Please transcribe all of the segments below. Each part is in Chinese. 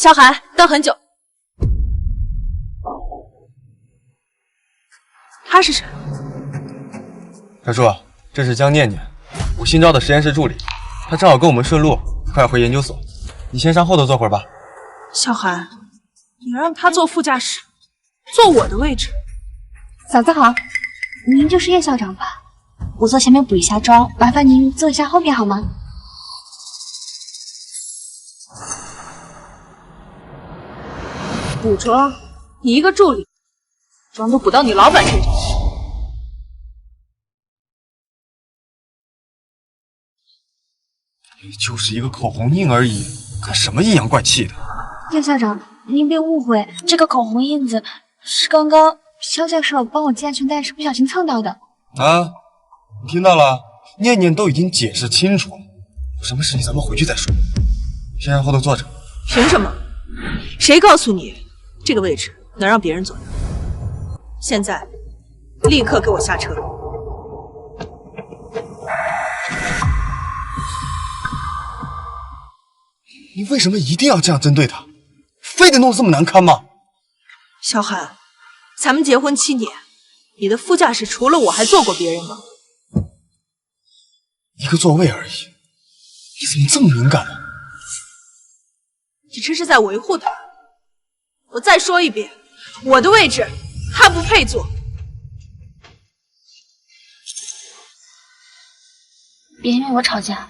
小韩，等很久。他是谁？小叔，这是江念念，我新招的实验室助理，她正好跟我们顺路，快回研究所。你先上后头坐会儿吧。小韩，你让他坐副驾驶，坐我的位置。嫂子好，您就是叶校长吧？我坐前面补一下妆，麻烦您坐一下后面好吗？补妆？你一个助理，妆都补到你老板身上去。也就是一个口红印而已，干什么阴阳怪气的？叶校长，您别误会，这个口红印子是刚刚肖教授帮我系安全带时不小心蹭到的。啊，你听到了？念念都已经解释清楚了，有什么事情咱们回去再说。先让后头坐着。凭什么？谁告诉你这个位置能让别人坐的？现在立刻给我下车！你为什么一定要这样针对他？非得弄得这么难堪吗？小韩，咱们结婚7年，你的副驾驶除了我还坐过别人吗？一个座位而已，你怎么这么敏感呢？你这是在维护他。我再说一遍，我的位置他不配坐。别因为我吵架，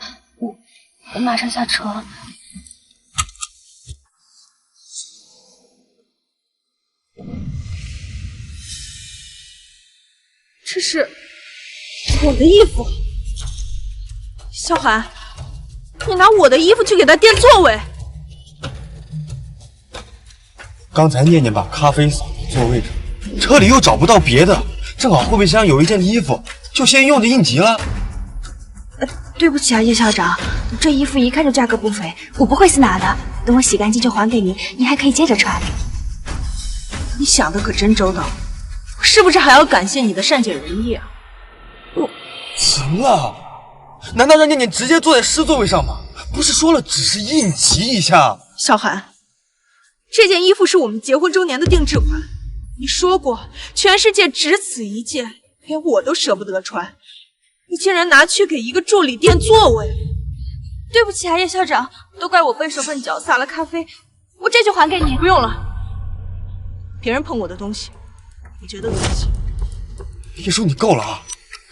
我马上下车。这是我的衣服，小韩，你拿我的衣服去给他垫座位。刚才念念把咖啡扫到座位上，车里又找不到别的，正好后备箱有一件衣服，就先用着应急了。对不起啊，叶校长，这衣服一看就价格不菲，我不会私拿的。等我洗干净就还给您，您还可以接着穿。你想的可真周到，我是不是还要感谢你的善解人意啊？行了，难道让念念直接坐在师座位上吗？不是说了只是应急一下。小韩，这件衣服是我们结婚周年的定制款，你说过全世界只此一件，连我都舍不得穿，你竟然拿去给一个助理垫座位。对不起啊，叶校长，都怪我笨手笨脚洒了咖啡，我这就还给你。不用了，别人碰我的东西，你觉得恶心？叶叔，你够了啊！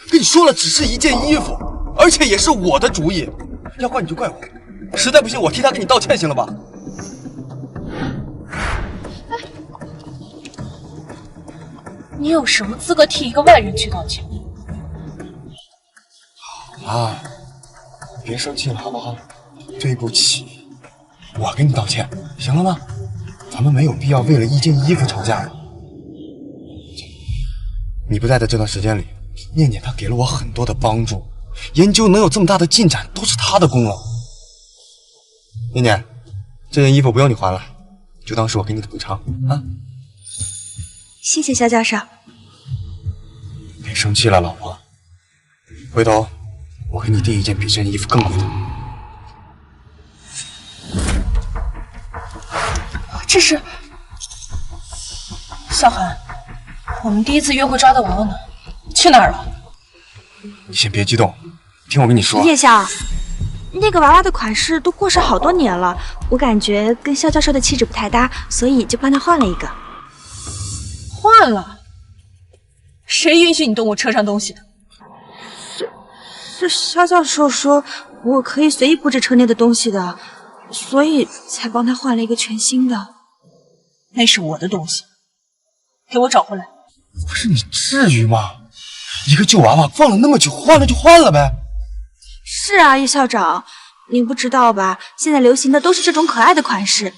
跟你说了，只是一件衣服，而且也是我的主意，要怪你就怪我，实在不行我替他给你道歉，行了吧？你有什么资格替一个外人去道歉？好了，别生气了好不好？对不起，我跟你道歉，行了吗？咱们没有必要为了一件衣服吵架嘛。你不在的这段时间里，念念她给了我很多的帮助，研究能有这么大的进展，都是她的功劳。念念，这件衣服不用你还了，就当是我给你的补偿啊。谢谢肖教授。别生气了，老婆。回头我给你订一件比这件衣服更贵的。这是小韩，我们第一次约会抓的娃娃呢？去哪儿了？你先别激动，听我跟你说。叶校，那个娃娃的款式都过时好多年了，我感觉跟肖教授的气质不太搭，所以就帮他换了一个。换了？谁允许你动我车上东西的？是肖教授说我可以随意布置车内的东西的，所以才帮他换了一个全新的。那是我的东西，给我找回来！不是你至于吗？一个旧娃娃放了那么久，换了就换了呗。是啊，叶校长，您不知道吧？现在流行的都是这种可爱的款式，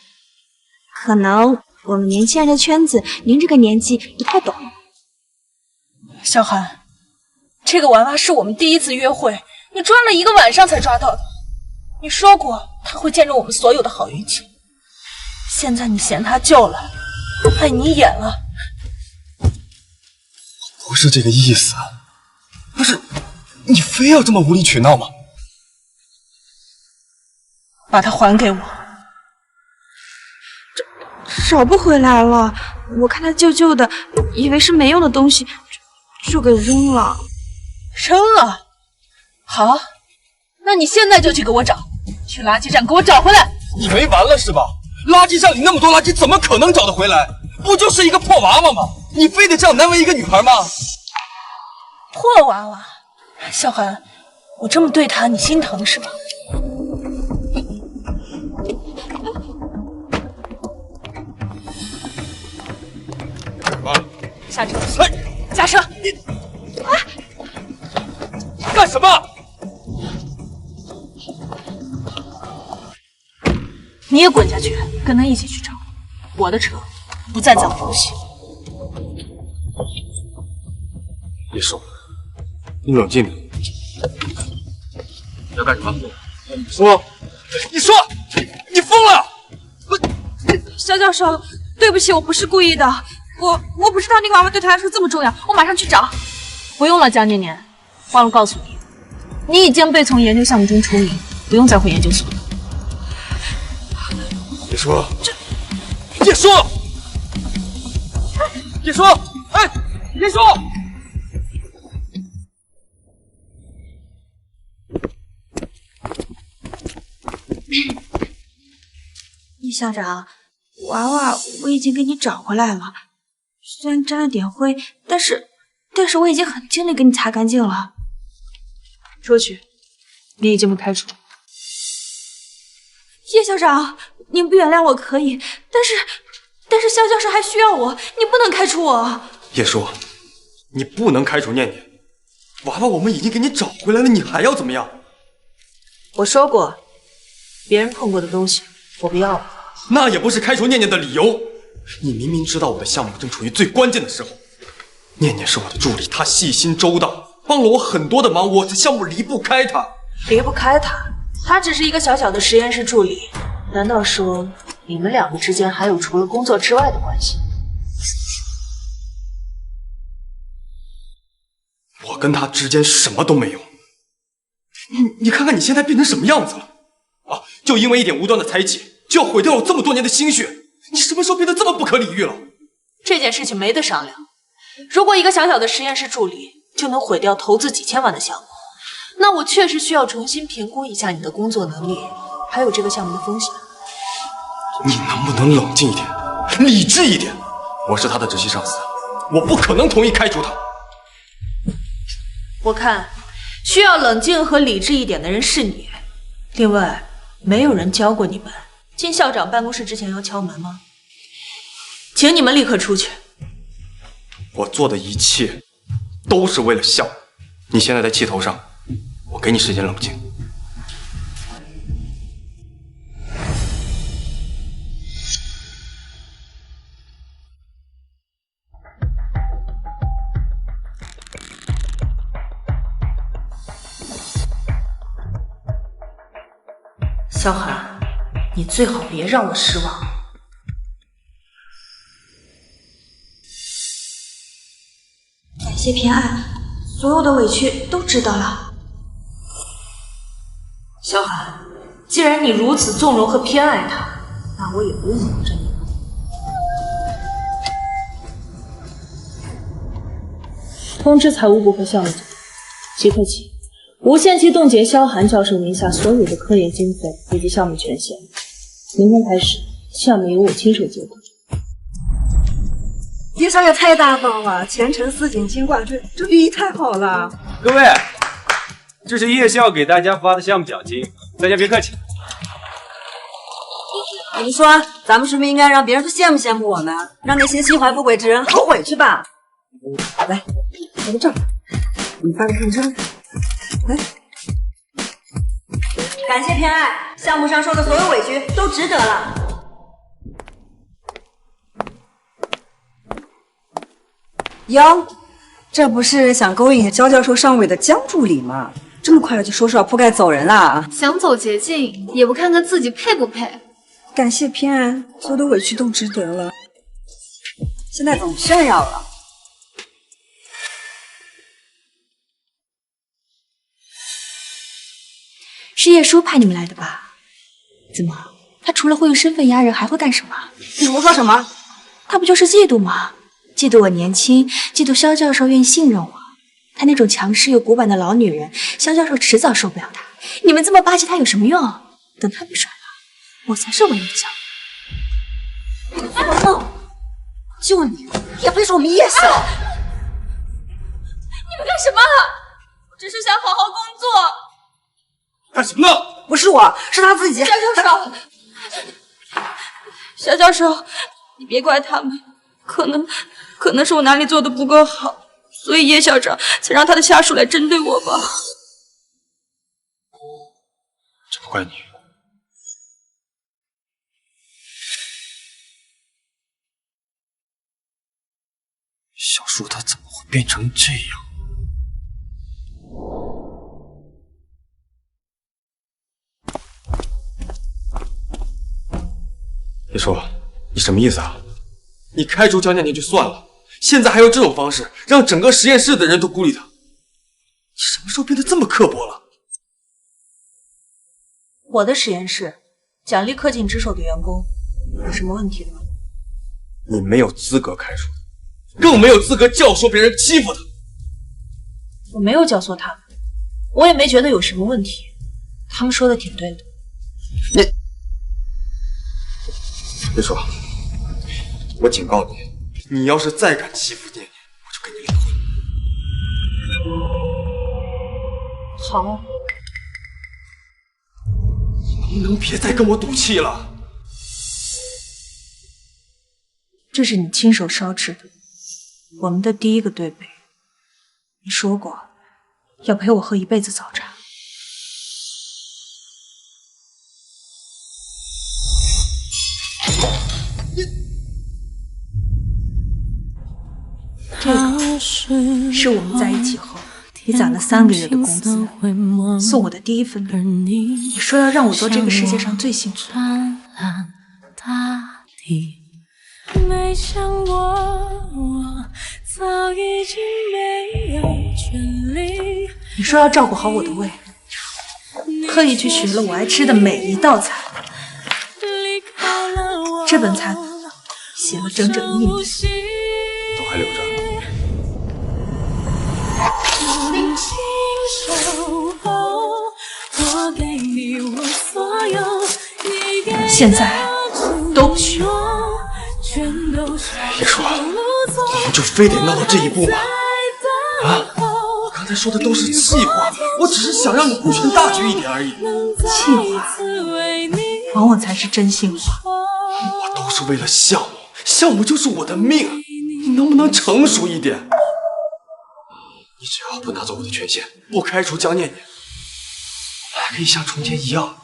可能我们年轻人的圈子，您这个年纪不太懂。小韩，这个娃娃是我们第一次约会，你抓了1个晚上才抓到的。你说过他会见证我们所有的好运气，现在你嫌他旧了，碍你眼了。不是这个意思，不是，你非要这么无理取闹吗？把它还给我。找不回来了。我看它旧旧的，以为是没用的东西，就给扔了。扔了？好，那你现在就去给我找，去垃圾站给我找回来。你没完了是吧？垃圾站里那么多垃圾，怎么可能找得回来？不就是一个破娃娃吗？你非得这样难为一个女孩吗？破娃娃，小寒，我这么对她，你心疼是吧？下车！哎，下车！干什么？你也滚下去，跟他一起去找。我的车不再脏东西。叶叔，你冷静点。要干什么？说，你说，你疯了！肖教授，对不起，我不是故意的。我不知道那个娃娃对他来说这么重要，我马上去找。不用了，江念念，忘了告诉你，你已经被从研究项目中除名，不用再回研究所了。叶叔，叶叔，叶叔，哎，叶叔！叶校长，娃娃我已经给你找回来了，虽然沾了点灰，但是我已经很尽力给你擦干净了。出去，你已经被开除。叶校长，您不原谅我可以，但是肖教授还需要我，你不能开除我。叶叔，你不能开除念念，娃娃我们已经给你找回来了，你还要怎么样？我说过，别人碰过的东西我不要了。那也不是开除念念的理由。你明明知道我的项目正处于最关键的时候，念念是我的助理，她细心周到，帮了我很多的忙，我的项目离不开她。离不开他，他只是一个小小的实验室助理。难道说你们两个之间还有除了工作之外的关系？我跟他之间什么都没有。你看看你现在变成什么样子了啊！就因为一点无端的猜忌，就要毁掉我这么多年的心血。你什么时候变得这么不可理喻了？这件事情没得商量。如果一个小小的实验室助理就能毁掉投资几千万的项目，那我确实需要重新评估一下你的工作能力，还有这个项目的风险。你能不能冷静一点，理智一点？我是他的直系上司，我不可能同意开除他。我看需要冷静和理智一点的人是你。另外，没有人教过你们进校长办公室之前要敲门吗？请你们立刻出去。我做的一切都是为了项目。你现在在气头上，我给你时间冷静。萧寒，你最好别让我失望。感谢偏爱，所有的委屈都知道了。萧寒，既然你如此纵容和偏爱他，那我也不用保证你。通知财务部和项目组，即刻起无限期冻结萧寒教授名下所有的科研经费以及项目权限。明天开始，项目由我亲手接管。叶少爷太大方了，前程似锦牵挂，这寓意太好了。各位，这是叶校给大家发的项目奖金，大家别客气。你们说，咱们是不是应该让别人都羡慕羡慕我们，让那些心怀不轨之人后悔去吧？来，我个证，你发个看证。来，感谢偏爱，项目上受的所有委屈都值得了。哟，这不是想勾引焦教授上位的江助理吗？这么快就说是要铺盖走人啦？想走捷径，也不看看自己配不配。感谢偏爱，所有的委屈都值得了。现在总炫耀了。是叶叔派你们来的吧？怎么他除了会用身份压人，还会干什么？你胡说什么？他不就是嫉妒吗？嫉妒我年轻，嫉妒萧教授愿意信任我。她那种强势又古板的老女人，萧教授迟早受不了她。你们这么巴结她有什么用？等她被甩了，我才是唯一将。就你也配说我们夜校？你们干什么？我只是想好好工作。干什么呢？不是我，是他自己。萧教授，萧教授，你别怪他们，可能是我哪里做的不够好，所以叶校长才让他的下属来针对我吧。这不怪你。小树他怎么会变成这样？叶叔，你什么意思啊？你开除江念念就算了，现在还用这种方式让整个实验室的人都孤立他，你什么时候变得这么刻薄了？我的实验室奖励恪尽职守的员工，有什么问题吗？你没有资格开除他，更没有资格教唆别人欺负他。我没有教唆他们，我也没觉得有什么问题，他们说的挺对的。叶叔，我警告你，你要是再敢欺负念念，我就跟你离婚。好，你能别再跟我赌气了？这是你亲手烧制的，我们的第一个对杯。你说过要陪我喝一辈子早茶。这个是我们在一起后你攒了3个月的工资，送我的第一份礼物。你说要让我做这个世界上最幸福的人。没想过我早已经没有权利。你说要照顾好我的胃，特意去学了我爱吃的每一道菜。这本菜写了整整1年，都还留着。现在都不需要。叶叔，你们就非得闹到这一步吗？啊！我刚才说的都是气话，我只是想让你顾全大局一点而已。气话往往才是真心话。我都是为了项目，项目就是我的命，你能不能成熟一点？你只要不拿走我的权限，不开除江念念，我们还可以像从前一样。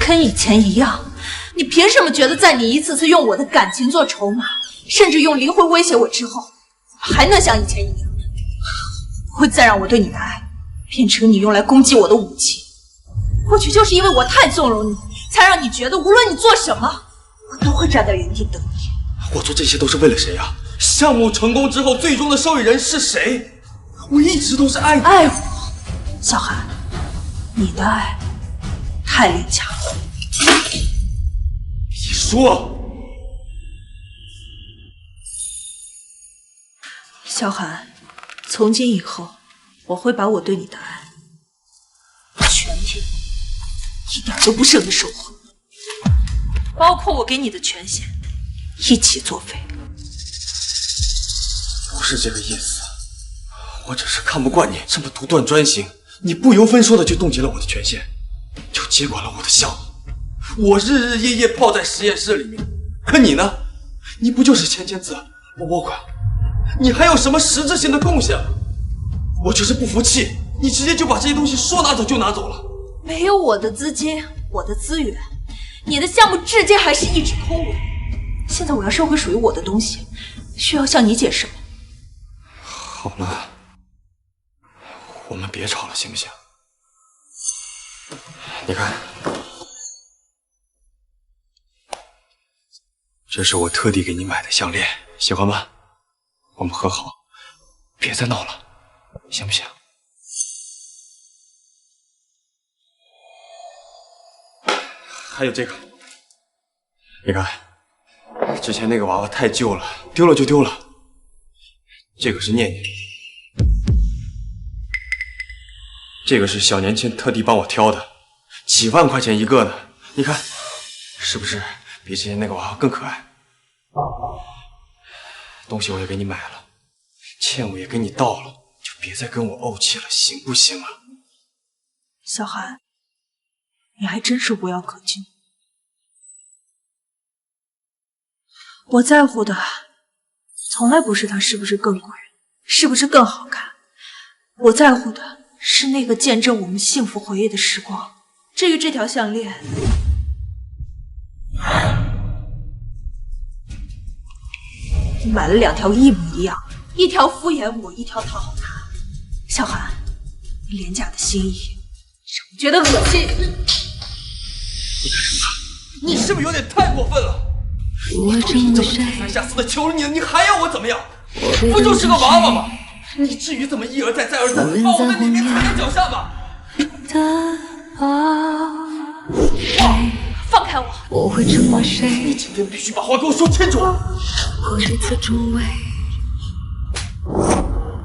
跟以前一样？你凭什么觉得在你一次次用我的感情做筹码，甚至用离婚威胁我之后，我还能像以前一样，不会再让我对你的爱变成你用来攻击我的武器？或许就是因为我太纵容你，才让你觉得无论你做什么，我都会站在原地等你。我做这些都是为了谁啊？项目成功之后，最终的受益人是谁？我一直都是爱你。爱我，小韩，你的爱太廉价了。你说，小韩，从今以后，我会把我对你的爱全给你，一点都不剩的收获，包括我给你的权限，一起作废。不是这个意思，我只是看不惯你这么独断专行，你不由分说的就冻结了我的权限，就接管了我的项目。我日日夜夜泡在实验室里面，可你呢？你不就是签字、拨款，你还有什么实质性的贡献？我就是不服气，你直接就把这些东西说拿走就拿走了。没有我的资金，我的资源，你的项目至今还是一纸空文。现在我要收回属于我的东西，需要向你解释吗？好了，我们别吵了，行不行？你看，这是我特地给你买的项链，喜欢吗？我们和好，别再闹了，行不行？还有这个，你看，之前那个娃娃太旧了，丢了就丢了。这个是念念，这个是小年前特地帮我挑的，几万块钱一个呢。你看，是不是比之前那个娃娃更可爱？东西我也给你买了，欠我也给你道了，就别再跟我怄气了，行不行啊？小韩，你还真是无药可救。我在乎的从来不是它是不是更贵，是不是更好看，我在乎的是那个见证我们幸福回忆的时光。至于这条项链，你买了2条一模一样，一条敷衍我，一条讨好他。小韩，你廉价的心意让我觉得恶心。你干什么？你是不是有点太过分了？我都已经这么低三下四的求了你了，你还要我怎么样？不就是个娃娃吗？你至于这么一而再再而三把我的脸面踩在脚下吗？放开我！我会成为谁？你今天必须把话给我说清楚。过这次重围，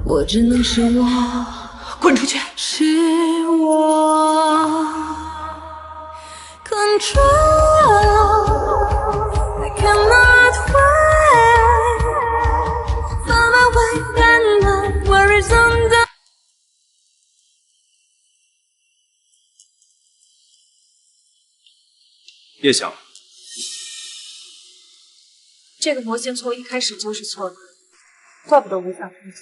我只能是我，滚出去！是我 control I cannot wait Far away and the worries undone 叶晓，这个模型从一开始就是错的，怪不得无法分析。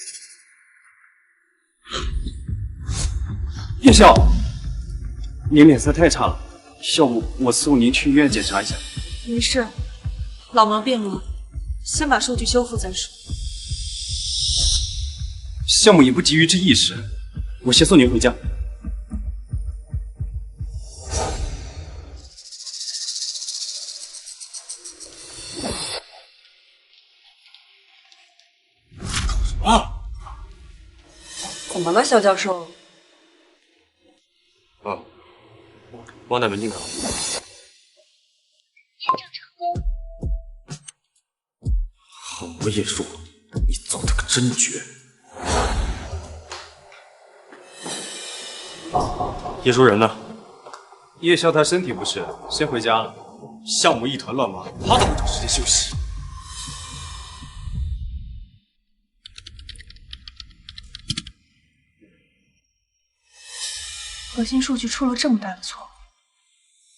叶晓，您脸色太差了，要不我送您去医院检查一下？没事，老毛病了，先把数据修复再说。项目也不急于这一时，我先送您回家。怎么了，肖教授？王乃文进考。好，我也说，你走得可真绝。叶舒仁呢？叶萧他身体不适，先回家了。项目一团乱麻，他怎么找时间休息？核心数据出了这么大的错误，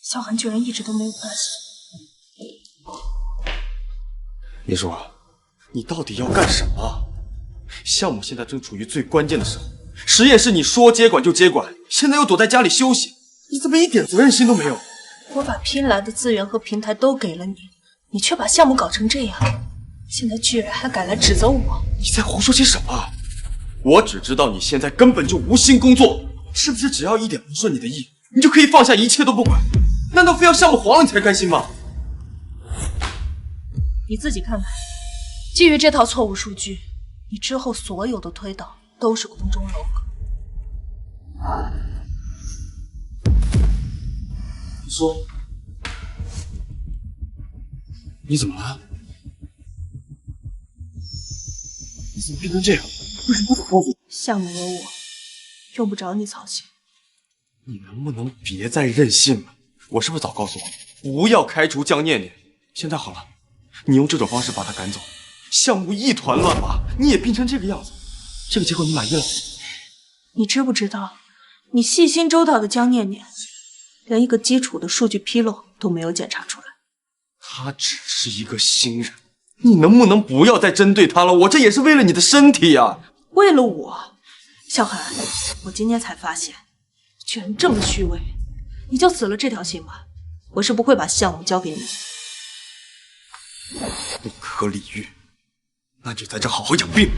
小韩居然一直都没有发现。叶舒，你到底要干什么？项目现在正处于最关键的时候，实验室你说接管就接管，现在又躲在家里休息，你怎么一点责任心都没有？我把拼来的资源和平台都给了你，你却把项目搞成这样，现在居然还敢来指责我！你在胡说些什么？我只知道你现在根本就无心工作，是不是只要一点不顺你的意，你就可以放下一切都不管？难道非要项目黄了你才甘心吗？你自己看看，基于这套错误数据，你之后所有的推导都是空中楼阁。你说，你怎么了？你怎么变成这样？为什么不早告诉我？项目有我，用不着你操心。你能不能别再任性了？我是不是早告诉我，不要开除江念念？现在好了，你用这种方式把他赶走，项目一团乱麻，你也变成这个样子，这个结果你满意了？你知不知道，你细心周到的江念念，连一个基础的数据纰漏都没有检查出来。他只是一个新人，你能不能不要再针对他了？我这也是为了你的身体呀！为了我，小韩，我今天才发现，居然这么虚伪，你就死了这条心吧。我是不会把项目交给你。不可理喻，那就在这好好养病。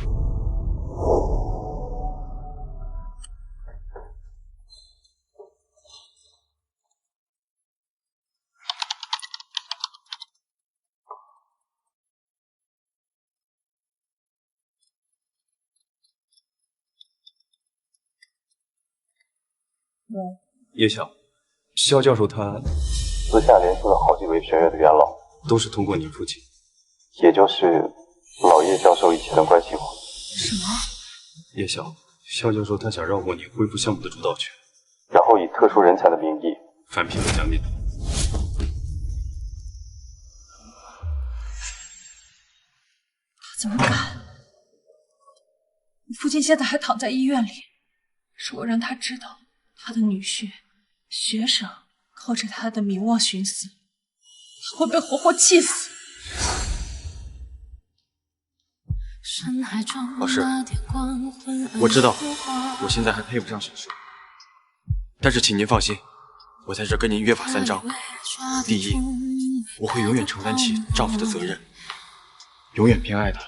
叶晓，肖教授他私下联系了好几位学院的元老，都是通过你父亲，也就是老叶教授以前的关系户。什么？叶晓，肖教授他想绕过你，恢复项目的主导权，然后以特殊人才的名义返聘了江念。他怎么敢？我父亲现在还躺在医院里，如果让他知道他的女婿、学生靠着他的名望寻死，他会被活活气死。老师，我知道我现在还配不上小叔，但是请您放心，我在这跟您约法三章。第一，我会永远承担起丈夫的责任，永远偏爱他，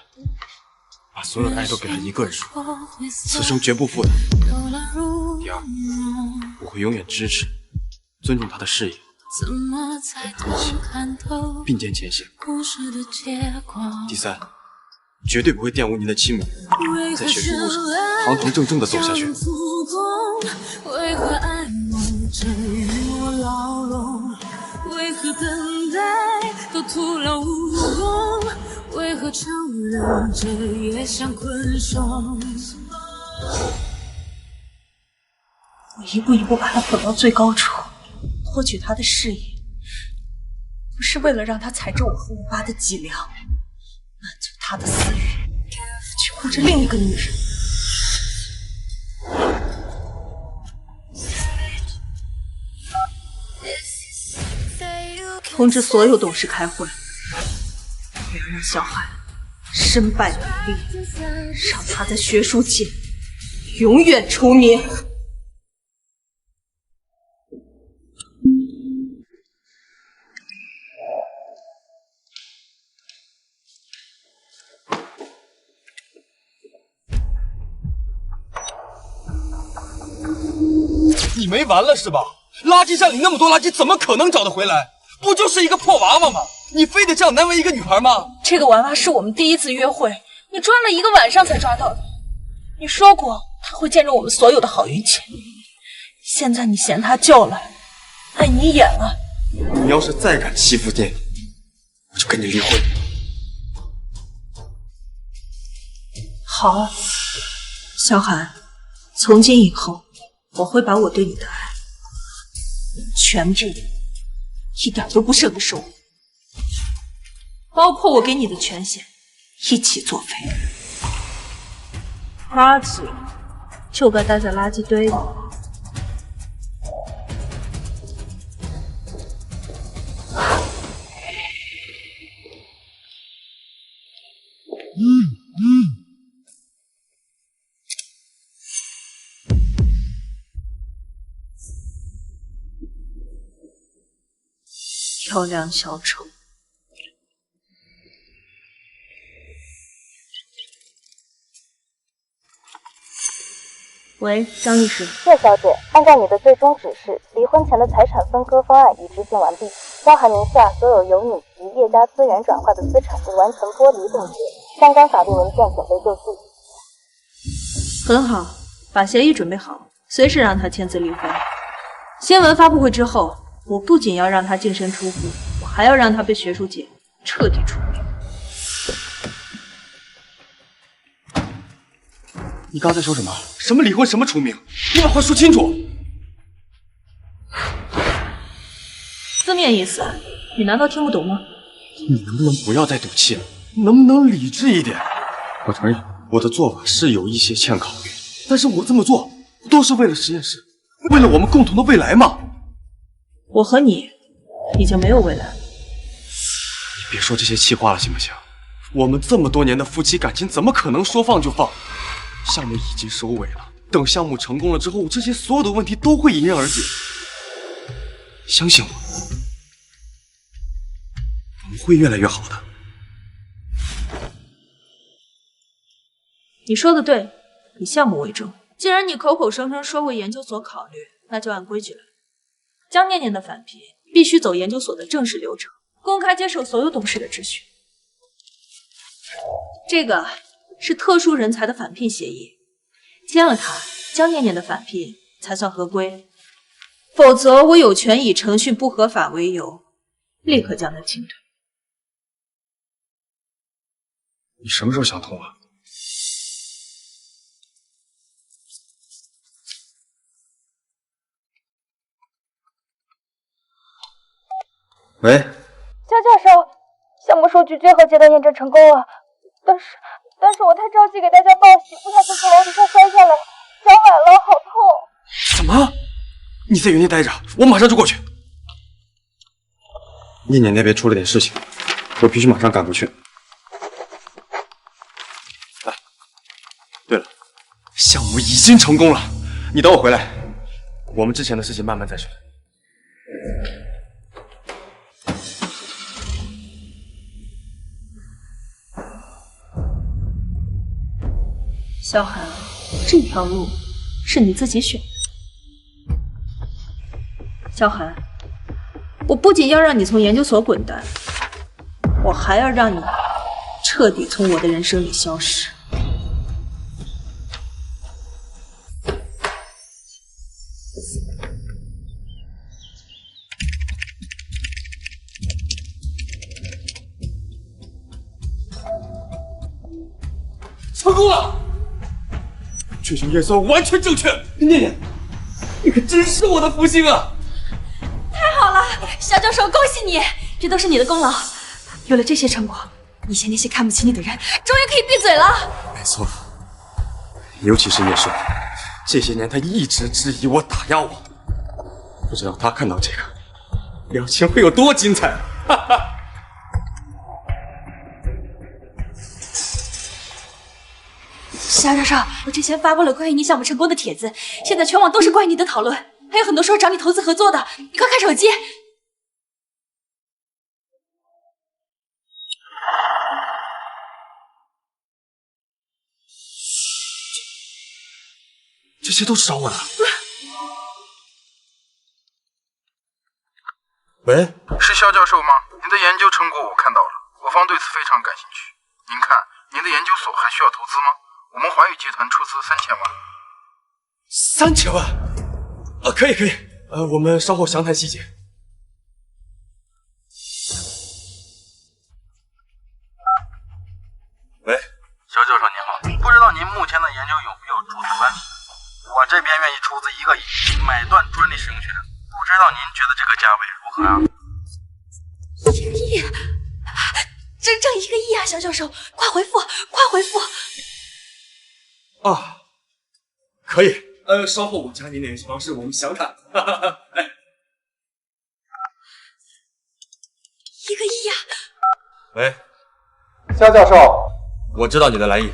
把所有的爱都给他一个人，此生绝不负他。第二，我会永远支持、尊重他的事业，一起并肩前行。第三，绝对不会玷污您的亲名，在学术路上堂堂正正的走下去。为何爱梦正与我牢笼？为何等待都徒劳无功？为何承认这也像困兽？我一步一步把他捧到最高处，获取他的事业，不是为了让他踩着我和我爸的脊梁，满足他的私欲，去护着另一个女人。通知所有董事开会，我要让小海身败名裂，让他在学术界永远出名。你没完了是吧？垃圾站里那么多垃圾，怎么可能找得回来？不就是一个破娃娃吗？你非得这样难为一个女孩吗？这个娃娃是我们第一次约会，你抓了一个晚上才抓到的。你说过他会见证我们所有的好运气，现在你嫌他旧了，碍你眼了。你要是再敢欺负店，我就跟你离婚。好啊，小海，从今以后，我会把我对你的爱全部一点都不剩的收回，包括我给你的权限，一起作废。垃圾就该待在垃圾堆里。漂亮小丑。喂，张律师。叶小姐，按照你的最终指示，离婚前的财产分割方案已执行完毕，江海名下所有由你及叶家资源转化的资产已完成剥离冻结，相关法律文件准备就绪。很好，把协议准备好，随时让他签字离婚。新闻发布会之后，我不仅要让他净身出户，我还要让他被学术界彻底除名。你刚才说什么？什么离婚，什么除名？你把话说清楚。字面意思，你难道听不懂吗？你能不能不要再赌气了？能不能理智一点？我承认我的做法是有一些欠考虑，但是我这么做都是为了实验室，为了我们共同的未来嘛。我和你已经没有未来了。你别说这些气话了，行不行？我们这么多年的夫妻感情，怎么可能说放就放？项目已经收尾了，等项目成功了之后，这些所有的问题都会迎刃而解。相信我，我们会越来越好的。你说的对，以项目为重。既然你口口声声说为研究所考虑，那就按规矩来。江念念的返聘必须走研究所的正式流程，公开接受所有董事的质询。这个是特殊人才的返聘协议，签了它，江念念的返聘才算合规，否则我有权以程序不合法为由，立刻将他清退。你什么时候想通啊？喂，肖教授，项目数据最后阶段验证成功了，但是我太着急给大家报喜，不小心从楼梯上摔下来，脚崴了，好痛。什么？你在原地待着，我马上就过去。念念那边出了点事情，我必须马上赶过去。哎，对了，项目已经成功了，你等我回来，我们之前的事情慢慢再说。萧寒，这条路是你自己选的。萧寒，我不仅要让你从研究所滚蛋，我还要让你彻底从我的人生里消失。成功了！这项验算完全正确，念念，你可真是我的福星啊！太好了，肖教授，恭喜你，这都是你的功劳。有了这些成果，以前那些看不起你的人终于可以闭嘴了。没错，尤其是叶帅，这些年他一直质疑我、打压我，不知道他看到这个表情会有多精彩。哈哈。肖教授，我之前发布了关于你项目成功的帖子，现在全网都是关于你的讨论，还有很多说找你投资合作的，你快看手机。这些都是找我的。喂，是肖教授吗？您的研究成果我看到了，我方对此非常感兴趣。您看，您的研究所还需要投资吗？我们华宇集团出资3000万。3000万？可以。我们稍后详谈细节。喂，肖教授您好，不知道您目前的研究有没有注册关系？我这边愿意出资1个亿买断专利使用权，不知道您觉得这个价位如何啊？1个亿，整整1个亿啊！肖教授，快回复，快回复！啊，可以。稍后我加您联系方式，我们详谈。哎，1个亿呀！喂，肖教授，我知道你的来意，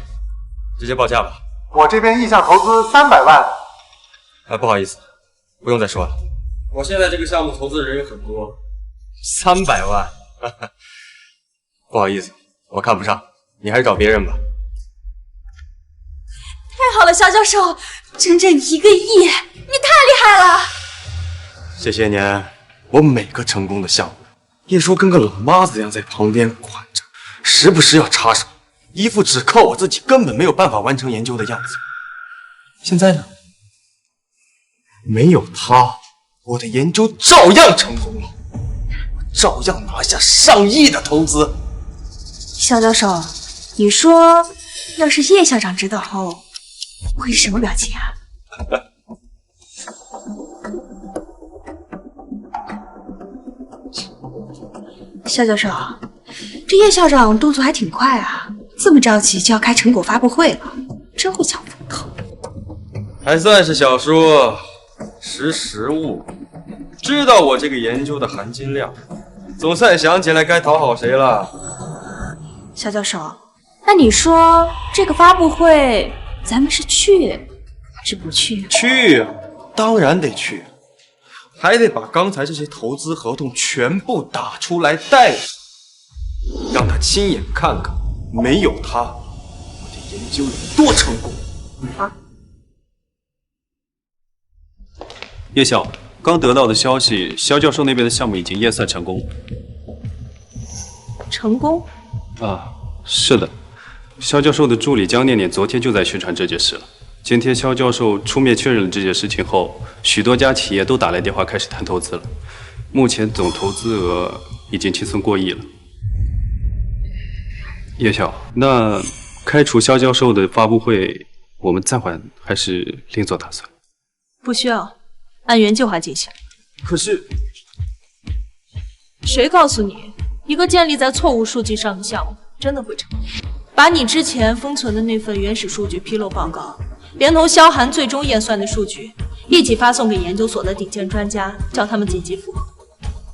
直接报价吧。我这边意向投资300万。不好意思，不用再说了。我现在这个项目投资人有很多，300万，不好意思，我看不上，你还是找别人吧。太好了，肖教授，整整1个亿，你太厉害了！这些年，我每个成功的项目，叶叔跟个老妈子一样在旁边管着，时不时要插手，一副只靠我自己根本没有办法完成研究的样子。现在呢，没有他，我的研究照样成功了，我照样拿下上亿的投资。肖教授，你说，要是叶校长知道后，会是什么表情啊？肖教授，这叶校长动作还挺快啊，这么着急就要开成果发布会了，真会抢风头。还算是小叔识时务，知道我这个研究的含金量，总算想起来该讨好谁了。肖教授，那你说这个发布会咱们是去还是不去？去啊，当然得去，还得把刚才这些投资合同全部打出来带上，让他亲眼看看，没有他，我的研究有多成功。叶校，刚得到的消息，肖教授那边的项目已经验算成功。成功？啊，是的，肖教授的助理江念念昨天就在宣传这件事了。今天肖教授出面确认了这件事情后，许多家企业都打来电话开始谈投资了。目前总投资额已经轻松过亿了。叶晓，那开除肖教授的发布会，我们暂缓还是另做打算？不需要，按原计划进行。可是，谁告诉你，一个建立在错误数据上的项目真的会成功？把你之前封存的那份原始数据披露报告，连同萧寒最终验算的数据，一起发送给研究所的顶尖专家，叫他们紧急复核。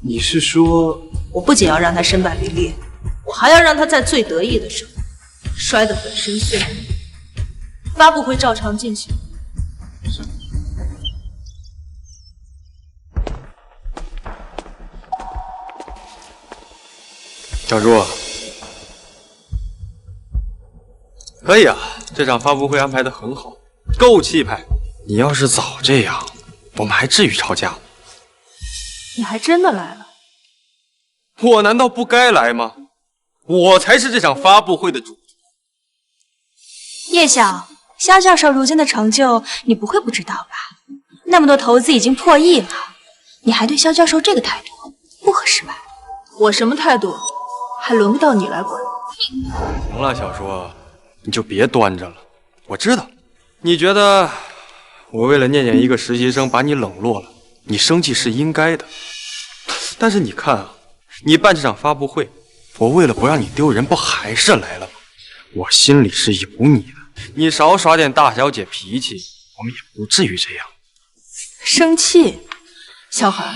你是说，我不仅要让他身败名裂，我还要让他在最得意的时候摔得粉身碎骨。发布会照常进行。小朱，可以啊，这场发布会安排得很好，够气派。你要是早这样，我们还至于吵架吗？你还真的来了？我难道不该来吗？我才是这场发布会的主。叶晓，肖教授如今的成就，你不会不知道吧？那么多投资已经破亿了，你还对肖教授这个态度，不合适吧？我什么态度？还轮不到你来管。行了，小朱，你就别端着了。我知道，你觉得我为了念念一个实习生把你冷落了，你生气是应该的。但是你看啊，你办这场发布会，我为了不让你丢人，不还是来了吗？我心里是有你的，你少耍点大小姐脾气，我们也不至于这样。生气？萧寒，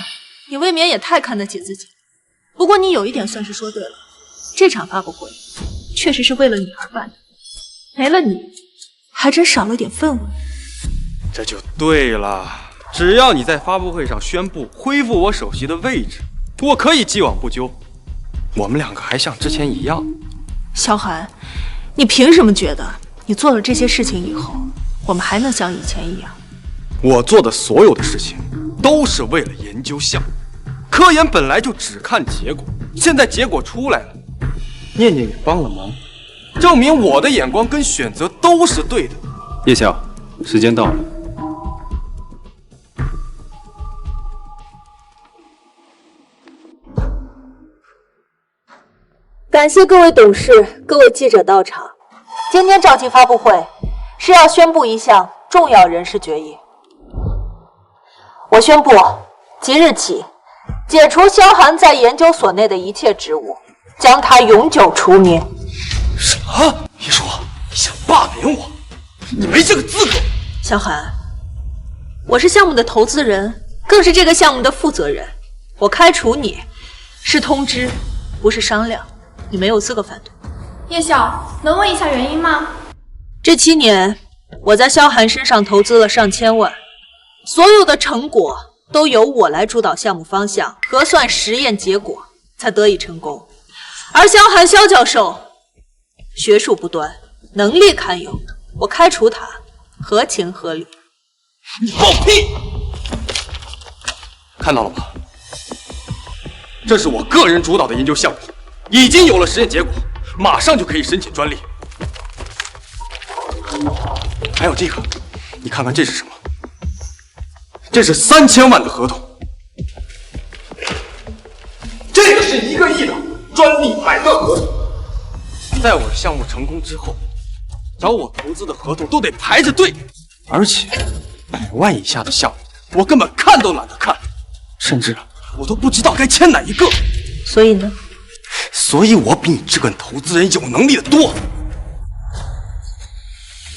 你未免也太看得起自己。不过你有一点算是说对了，这场发布会确实是为了你而办的，没了你，还真少了点氛围。这就对了，只要你在发布会上宣布恢复我首席的位置，我可以既往不咎。我们两个还像之前一样。萧寒，你凭什么觉得你做了这些事情以后，我们还能像以前一样？我做的所有的事情都是为了研究项目，科研本来就只看结果，现在结果出来了，念念也帮了忙，证明我的眼光跟选择都是对的。叶晓，时间到了。感谢各位董事、各位记者到场。今天召集发布会，是要宣布一项重要人事决议。我宣布，即日起，解除萧寒在研究所内的一切职务，将他永久除名。什么？叶叔，你想罢免我？你没这个资格！萧寒，我是项目的投资人，更是这个项目的负责人。我开除你，是通知，不是商量。你没有资格反对。叶晓，能问一下原因吗？这7年，我在萧寒身上投资了上千万，所有的成果都由我来主导项目方向、核算实验结果，才得以成功。而萧寒萧教授学术不端，能力堪忧，我开除他合情合理。你放屁！看到了吗？这是我个人主导的研究项目，已经有了实验结果，马上就可以申请专利。还有这个，你看看这是什么？这是3000万的合同，这个是1个亿的专利买断合同。在我的项目成功之后，找我投资的合同都得排着队，而且100万以下的项目，我根本看都懒得看，甚至我都不知道该签哪一个。所以呢？所以我比你这个投资人有能力的多。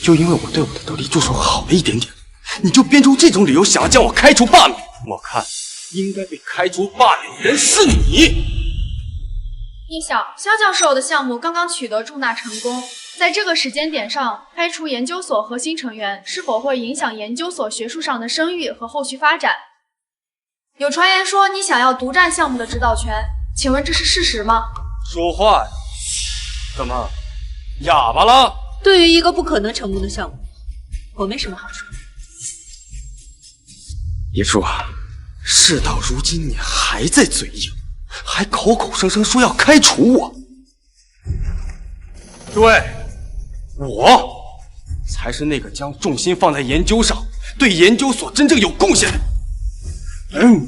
就因为我对我的得力助手好了一点点，你就编出这种理由想要将我开除罢免？我看应该被开除罢免的人是你。叶晓，萧教授的项目刚刚取得重大成功，在这个时间点上开除研究所核心成员，是否会影响研究所学术上的声誉和后续发展？有传言说你想要独占项目的指导权，请问这是事实吗？说话呀！怎么，哑巴了？对于一个不可能成功的项目，我没什么好说。叶叔啊，事到如今你还在嘴硬，还口口声声说要开除我。对，我才是那个将重心放在研究上，对研究所真正有贡献的人。而你，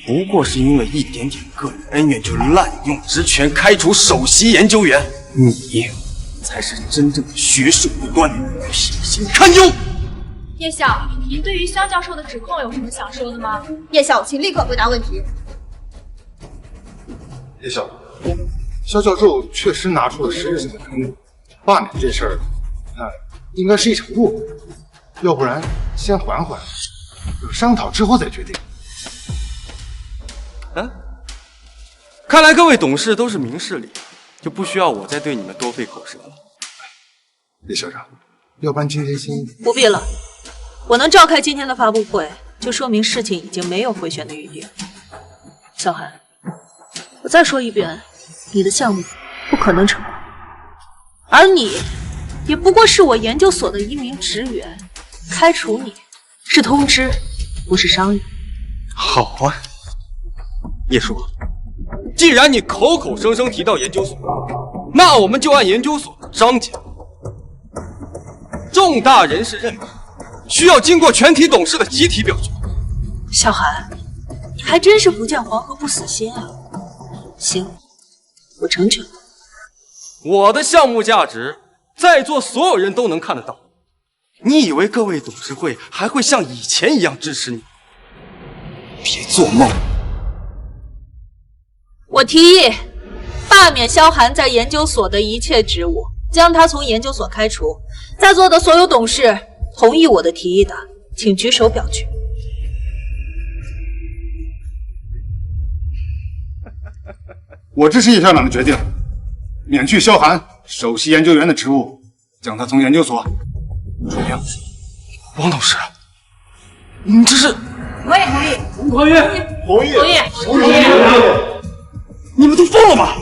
不过是因为一点点个人恩怨就滥用职权开除首席研究员，你才是真正的学术不端，品行堪忧。叶晓，您对于肖教授的指控有什么想说的吗？叶晓，请立刻回答问题。叶晓，肖教授确实拿出了实质性的成果，罢免这事儿，应该是一场误会，要不然先缓缓，商讨之后再决定。看来各位董事都是明事理，就不需要我再对你们多费口舌了。叶校长，要不然今天先不必了，我能召开今天的发布会，就说明事情已经没有回旋的余地了。小韩，我再说一遍，你的项目不可能成功，而你也不过是我研究所的一名职员，开除你是通知，不是商议。好啊，叶叔，既然你口口声声提到研究所，那我们就按研究所的章节。重大人事任命需要经过全体董事的集体表决。小韩，你还真是不见黄河不死心啊！行，我成全。我的项目价值，在座所有人都能看得到。你以为各位董事会还会像以前一样支持你？别做梦！我提议罢免萧寒在研究所的一切职务，将他从研究所开除。在座的所有董事同意我的提议的，请举手表决。我支持叶校长的决定，免去萧寒首席研究员的职务，将他从研究所除名。王董事，你这是？我也同意。同意。同意。同意。同意。你们都疯了吗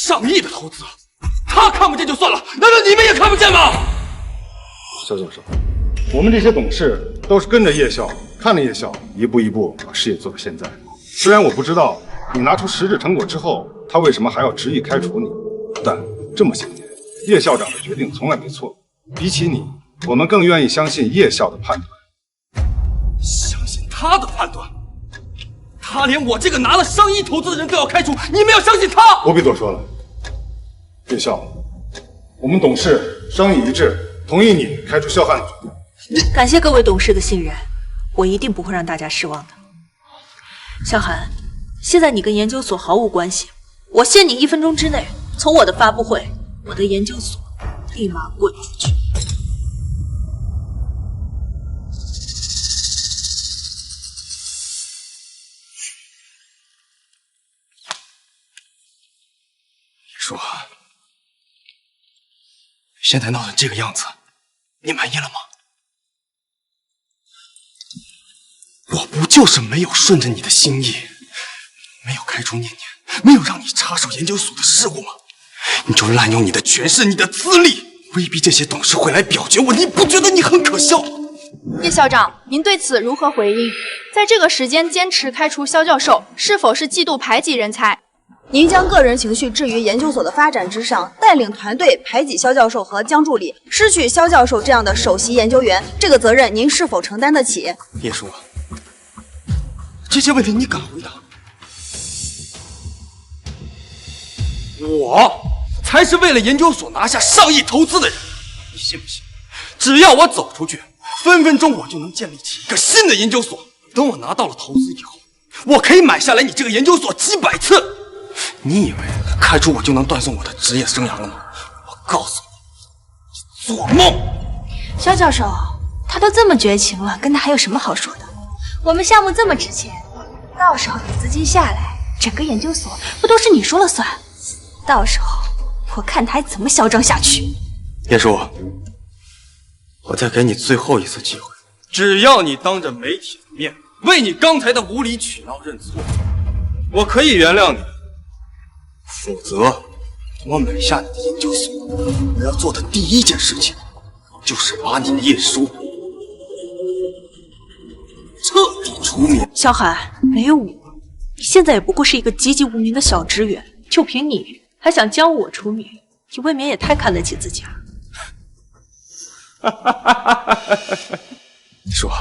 ？100亿的投资，他看不见就算了，难道你们也看不见吗？肖教授，我们这些董事都是跟着叶校，看着叶校一步一步把事业做到现在。虽然我不知道你拿出实质成果之后，他为什么还要执意开除你，但这么些年，叶校长的决定从来没错。比起你，我们更愿意相信叶校的判断。相信他的判断？他连我这个拿了100亿投资的人都要开除，你们要相信他？不必多说了，叶校，我们董事商议一致，同意你开除萧寒的决定。感谢各位董事的信任，我一定不会让大家失望的。萧寒，现在你跟研究所毫无关系，我限你1分钟之内从我的发布会、我的研究所立马滚出去。说，现在闹成这个样子，你满意了吗？我不就是没有顺着你的心意，没有开除念念，没有让你插手研究所的事务吗？你就滥用你的权势、你的资历，威逼这些董事会来表决我，你不觉得你很可笑？叶校长，您对此如何回应？在这个时间坚持开除萧教授，是否是嫉妒排挤人才？您将个人情绪置于研究所的发展之上，带领团队排挤萧教授和江助理，失去萧教授这样的首席研究员，这个责任您是否承担得起？叶叔，这些问题你敢回答？我才是为了研究所拿下100亿投资的人，你信不信？只要我走出去，分分钟我就能建立起一个新的研究所。等我拿到了投资以后，我可以买下来你这个研究所几百次。你以为开除我就能断送我的职业生涯了吗？我告诉你，做梦！萧教授，他都这么绝情了，跟他还有什么好说的？我们项目这么值钱，到时候等资金下来，整个研究所不都是你说了算？到时候我看他还怎么嚣张下去。叶叔，我再给你最后一次机会，只要你当着媒体的面为你刚才的无理取闹认错，我可以原谅你。否则，我买下你的研究所，我要做的第一件事情就是把你叶叔彻底除名。萧寒，没有我，你现在也不过是一个籍籍无名的小职员，就凭你还想将我除名，你未免也太看得起自己了。你说，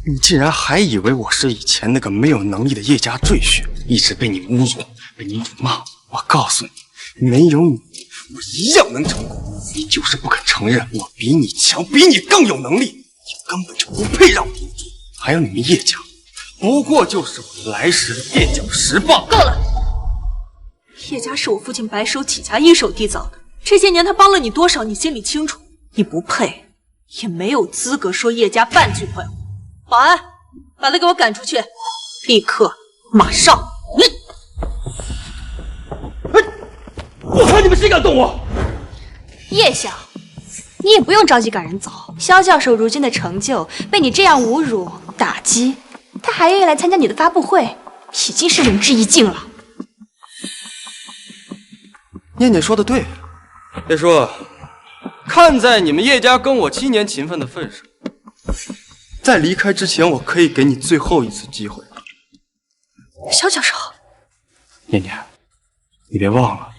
你竟然还以为我是以前那个没有能力的叶家赘婿，一直被你侮辱，被你辱骂。我告诉你，没有你，我一样能成功。你就是不肯承认我比你强，比你更有能力，你根本就不配让我入赘。还有你们叶家，不过就是我来时的垫脚石罢了。够了！叶家是我父亲白手起家一手缔造的，这些年他帮了你多少，你心里清楚。你不配，也没有资格说叶家半句坏话。保安，把他给我赶出去，立刻，马上！我看你们谁敢动我！叶晓，你也不用着急赶人走。萧教授如今的成就被你这样侮辱打击，他还愿意来参加你的发布会，已经是仁至义尽了。念念说的对，叶叔，看在你们叶家跟我7年情分的份上，在离开之前，我可以给你最后一次机会。萧教授，念念，你别忘了，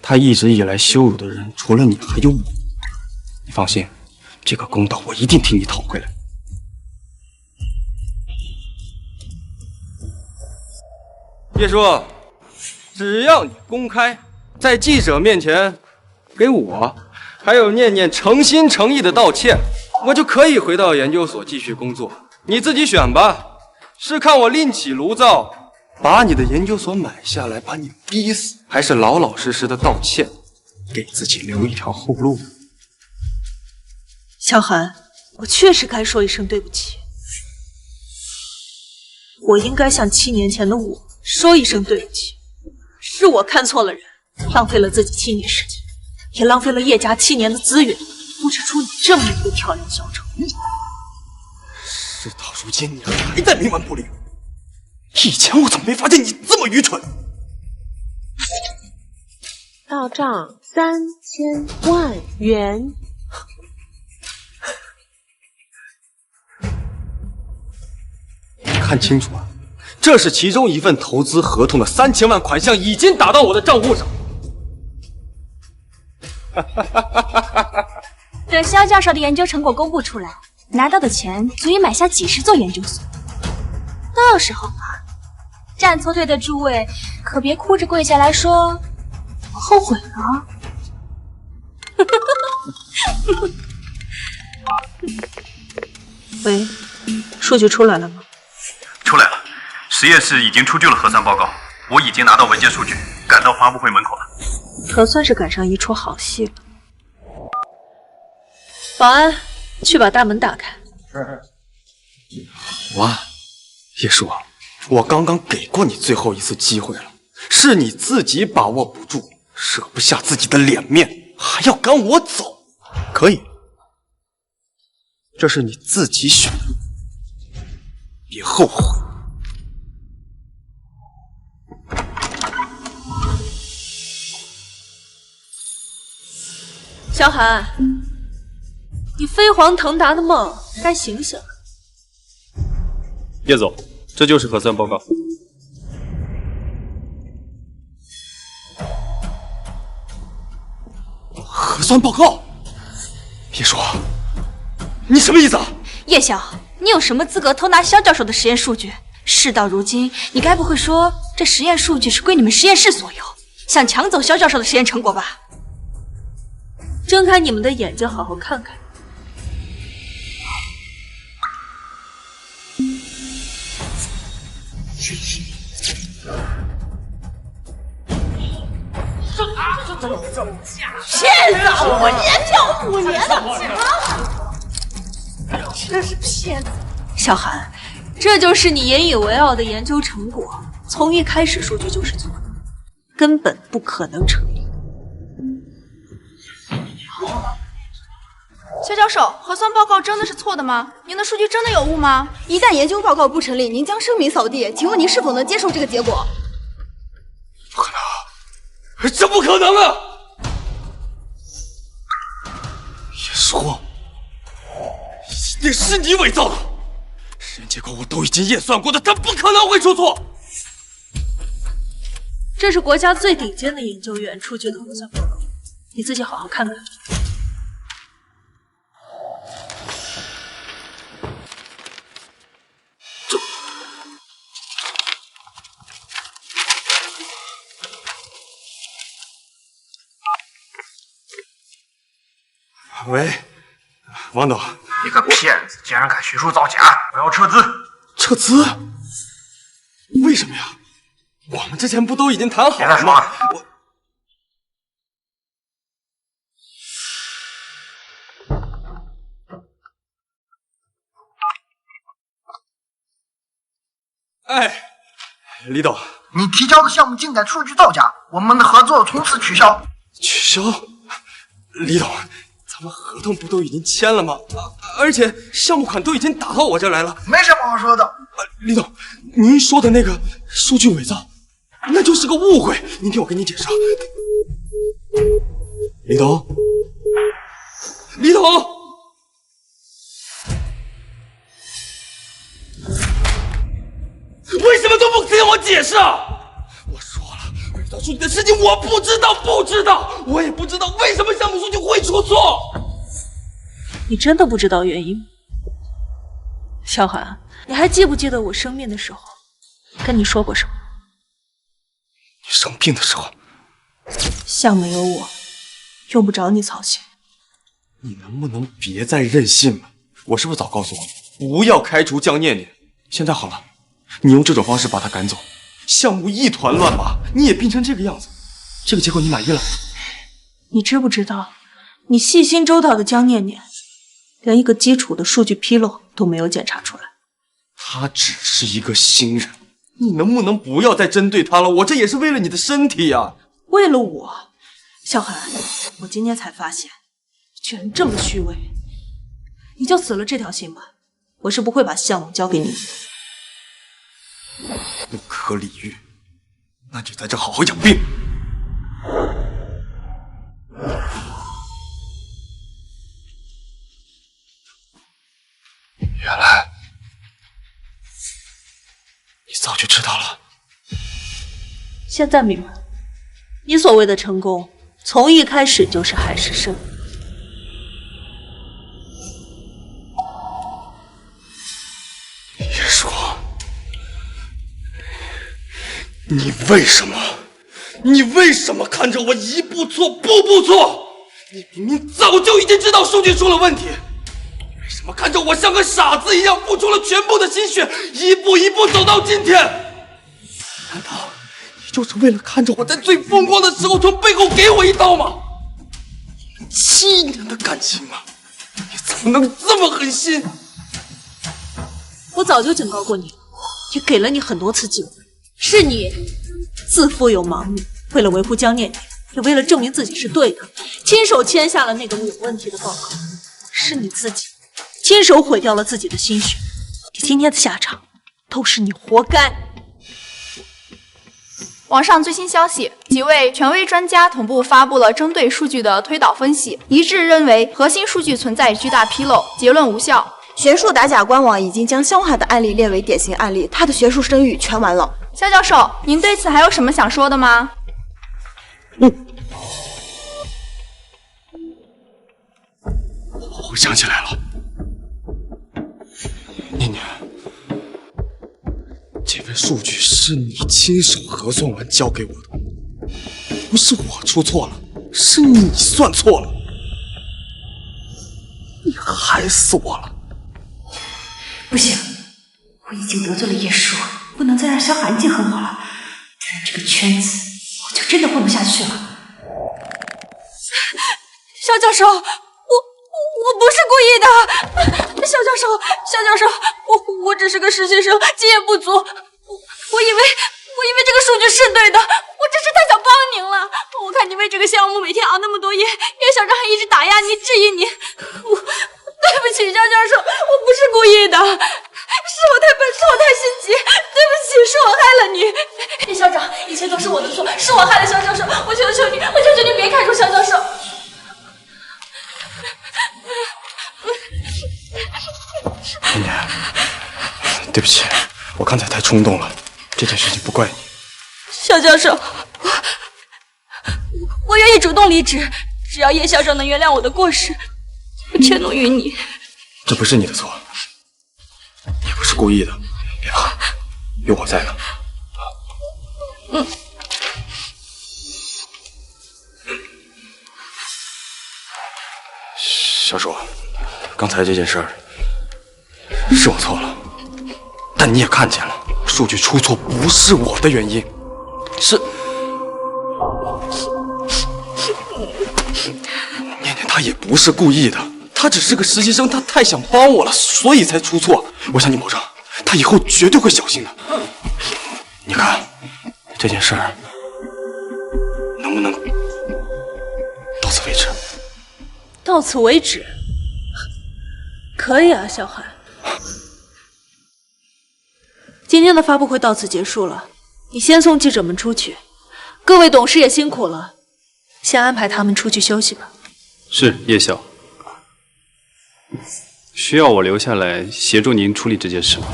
他一直以来羞辱的人，除了你还有我。你放心，这个公道我一定替你讨回来。叶叔，只要你公开在记者面前给我还有念念诚心诚意的道歉，我就可以回到研究所继续工作。你自己选吧，是看我另起炉灶，把你的研究所买下来，把你逼死，还是老老实实的道歉，给自己留一条后路？萧寒，我确实该说一声对不起，我应该向7年前的我说一声对不起，是我看错了人，浪费了自己7年时间，也浪费了叶家7年的资源，布置出你这么一个跳梁小丑。事到如今，你还在冥顽不灵。以前我怎么没发现你这么愚蠢？到账3000万元。看清楚啊，这是其中一份投资合同的3000万款项已经打到我的账户上。等萧教授的研究成果公布出来，拿到的钱足以买下几10座研究所。到时候啊，站错队的诸位可别哭着跪下来说我后悔了。喂，数据出来了吗？出来了，实验室已经出具了核酸报告，我已经拿到文件数据，赶到发布会门口了。可算是赶上一出好戏了。保安，去把大门打开。好啊，叶叔，我刚刚给过你最后一次机会了，是你自己把握不住，舍不下自己的脸面，还要赶我走。可以，这是你自己选的，别后悔。萧寒，你飞黄腾达的梦该醒醒了。叶总，这就是核酸报告。核酸报告？叶叔，你什么意思啊？叶晓，你有什么资格偷拿萧教授的实验数据？事到如今，你该不会说这实验数据是归你们实验室所有，想抢走萧教授的实验成果吧？睁开你们的眼睛，好好看看。骗子！我研究5年了，真是骗子！小寒，这就是你引以为傲的研究成果，从一开始数据就是错的，根本不可能成立。肖教授，核酸报告真的是错的吗？您的数据真的有误吗？一旦研究报告不成立，您将声名扫地。请问您是否能接受这个结果？不可能，这不可能啊！叶叔，一定是你伪造的，实验结果我都已经验算过的，他不可能会出错。这是国家最顶尖的研究员出具的核酸报告，你自己好好看看。喂，王董，你个骗子，竟然敢学术造假！我要撤资。撤资？为什么呀？我们之前不都已经谈好别再了吗？说了。哎，李董，你提交的项目进展数据造假，我们的合作从此取消。取消？李董，咱们合同不都已经签了吗？而且项目款都已经打到我这来了，没什么好说的。李董，您说的那个数据伪造，那就是个误会。您听我跟你解释啊，李董，李董，为什么都不跟我解释啊？我说了，伪造数据的事情我不知道，我也不知道为什么项目数据会出错。你真的不知道原因吗？萧寒，你还记不记得我生病的时候跟你说过什么？你生病的时候，项目有我，用不着你操心。你能不能别再任性了？我是不是早告诉你，不要开除江念念？现在好了，你用这种方式把他赶走，项目一团乱麻，你也病成这个样子，这个结果你满意了？你知不知道，你细心周到的江念念，连一个基础的数据纰漏都没有检查出来。他只是一个新人，你能不能不要再针对他了？我这也是为了你的身体呀。为了我，萧寒，我今天才发现，居然这么虚伪。你就死了这条心吧，我是不会把项目交给你的。不可理喻，那就在这好好养病。原来你早就知道了。现在明白了，你所谓的成功，从一开始就是海市蜃楼。叶叔，你为什么看着我一步错步步错？你明明早就已经知道数据出了问题，你为什么看着我像个傻子一样付出了全部的心血，一步一步走到今天？难道你就是为了看着我在最风光的时候从背后给我一刀吗？7年的感情啊，你怎么能这么狠心？我早就警告过你，也给了你很多次机会，是你自负又盲目，为了维护江念念，也为了证明自己是对的，亲手签下了那个有问题的报告。是你自己亲手毁掉了自己的心血，你今天的下场都是你活该。网上最新消息，几位权威专家同步发布了针对数据的推导分析，一致认为核心数据存在巨大纰漏，结论无效。学术打假官网已经将萧寒的案例列为典型案例，他的学术声誉全完了。肖教授，您对此还有什么想说的吗？我想起来了，念念，这份数据是你亲手核算完交给我的，不是我出错了，是你算错了，你害死我了。不行，我已经得罪了叶叔，不能再让萧寒记恨我了。在这个圈子，我就真的混不下去了。肖教授，我不是故意的。肖教授，我只是个实习生，经验不足。我以为这个数据是对的，我只是太想帮您了。我看你为这个项目每天熬那么多夜，叶校长还一直打压你、质疑你。对不起，肖教授，我不是故意的，是我太笨，是我太心急，对不起，是我害了你。叶校长，一切都是我的错，是我害了肖教授，我求求你，别开除肖教授。念念，对不起，我刚才太冲动了，这件事情不怪你。肖教授，我愿意主动离职，只要叶校长能原谅我的过失，我全能于你。这不是你的错，也不是故意的，别怕，有我在呢。嘘。小叔，刚才这件事儿是我错了，但你也看见了，数据出错不是我的原因，是念念她也不是故意的，她只是个实习生，她太想帮我了，所以才出错。我向你保证，她以后绝对会小心的。你看这件事儿能不能到此为止？到此为止，可以啊，小韩。今天的发布会到此结束了，你先送记者们出去，各位董事也辛苦了，先安排他们出去休息吧。是叶校，需要我留下来协助您处理这件事吗？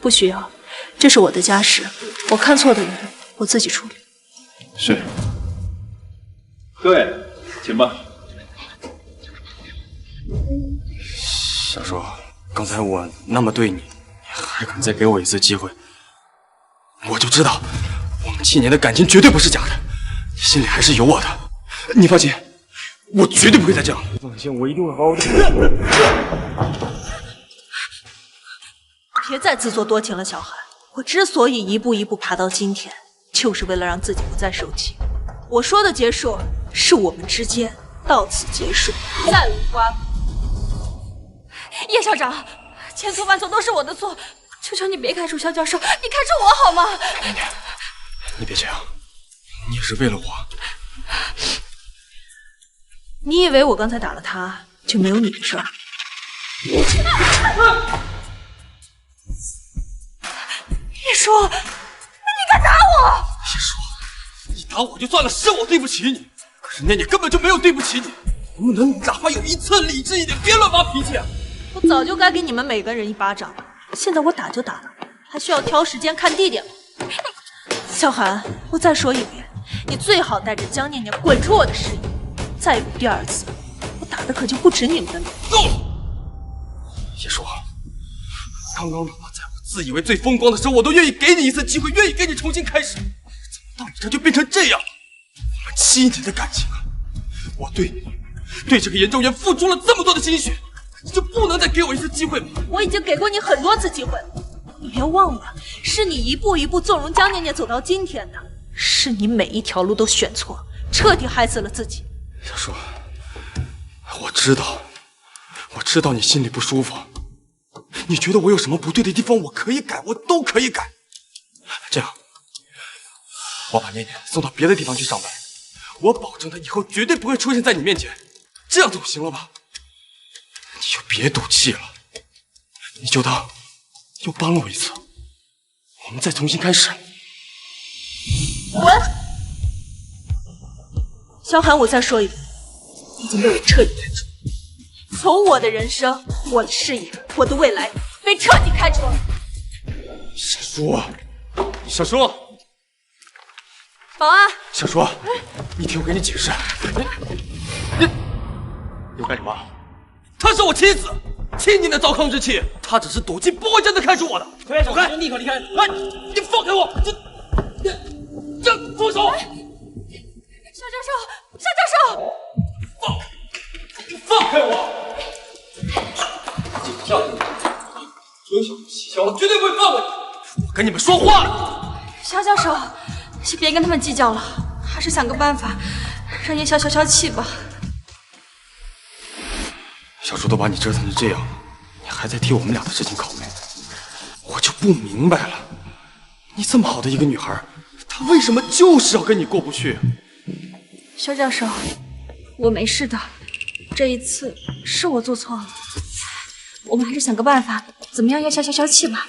不需要，这是我的家事，我看错的人我自己处理。是。各位，请吧。小叔，刚才我那么对你，你还肯再给我一次机会，我就知道我们7年的感情绝对不是假的，你心里还是有我的。你放心，我绝对不会再这样。你放心，我一定会好好的。别再自作多情了，小韩。我之所以一步一步爬到今天，就是为了让自己不再受气。我说的结束，是我们之间到此结束，再无瓜葛。叶校长，千错万错都是我的错，求求你别开除肖教授，你开除我好吗？念念，你别这样，你也是为了我。你以为我刚才打了他就没有你的事儿？叶叔，你敢打我？叶叔，你打我就算了，是我对不起你，可是念念根本就没有对不起你。能不能哪怕有一寸理智一点，别乱发脾气啊！我早就该给你们每个人一巴掌了，现在我打就打了，还需要挑时间看地点吗？小韩，我再说一遍，你最好带着江念念滚出我的视野，再有第二次，我打的可就不止你们的命。够了！叶叔，刚刚哪怕在我自以为最风光的时候，我都愿意给你一次机会，愿意跟你重新开始，怎么到你这就变成这样？我们7年的感情啊，我对你，对这个研究员付出了这么多的心血，你就不能再给我一次机会吗？我已经给过你很多次机会了，你别忘了，是你一步一步纵容江念念走到今天的，是你每一条路都选错，彻底害死了自己。小叔，我知道你心里不舒服，你觉得我有什么不对的地方，我可以改，我都可以改。这样，我把念念送到别的地方去上班，我保证她以后绝对不会出现在你面前，这样总行了吧？你就别赌气了，你就当又帮了我一次，我们再重新开始。滚！萧寒，我再说一遍，你已经被我彻底开除，从我的人生、我的事业、我的未来被彻底开除了。小叔，小叔，保安，小叔，你听我给你解释，你干什么？她是我妻子，7年的糟糠之妻，她只是赌气，不会真的开除我的。走开，立刻离开！哎，你放开我！这住手！肖教授，肖教授，放开我！这样，有小蹊跷，我绝对不会放过你！我跟你们说话呢。肖教授，先别跟他们计较了，还是想个办法让叶萧消消气吧。小叔都把你折腾成这样，你还在替我们俩的事情考虑，我就不明白了。你这么好的一个女孩，她为什么就是要跟你过不去？肖教授，我没事的，这一次是我做错了，我们还是想个办法，怎么样叶萧消消气吧。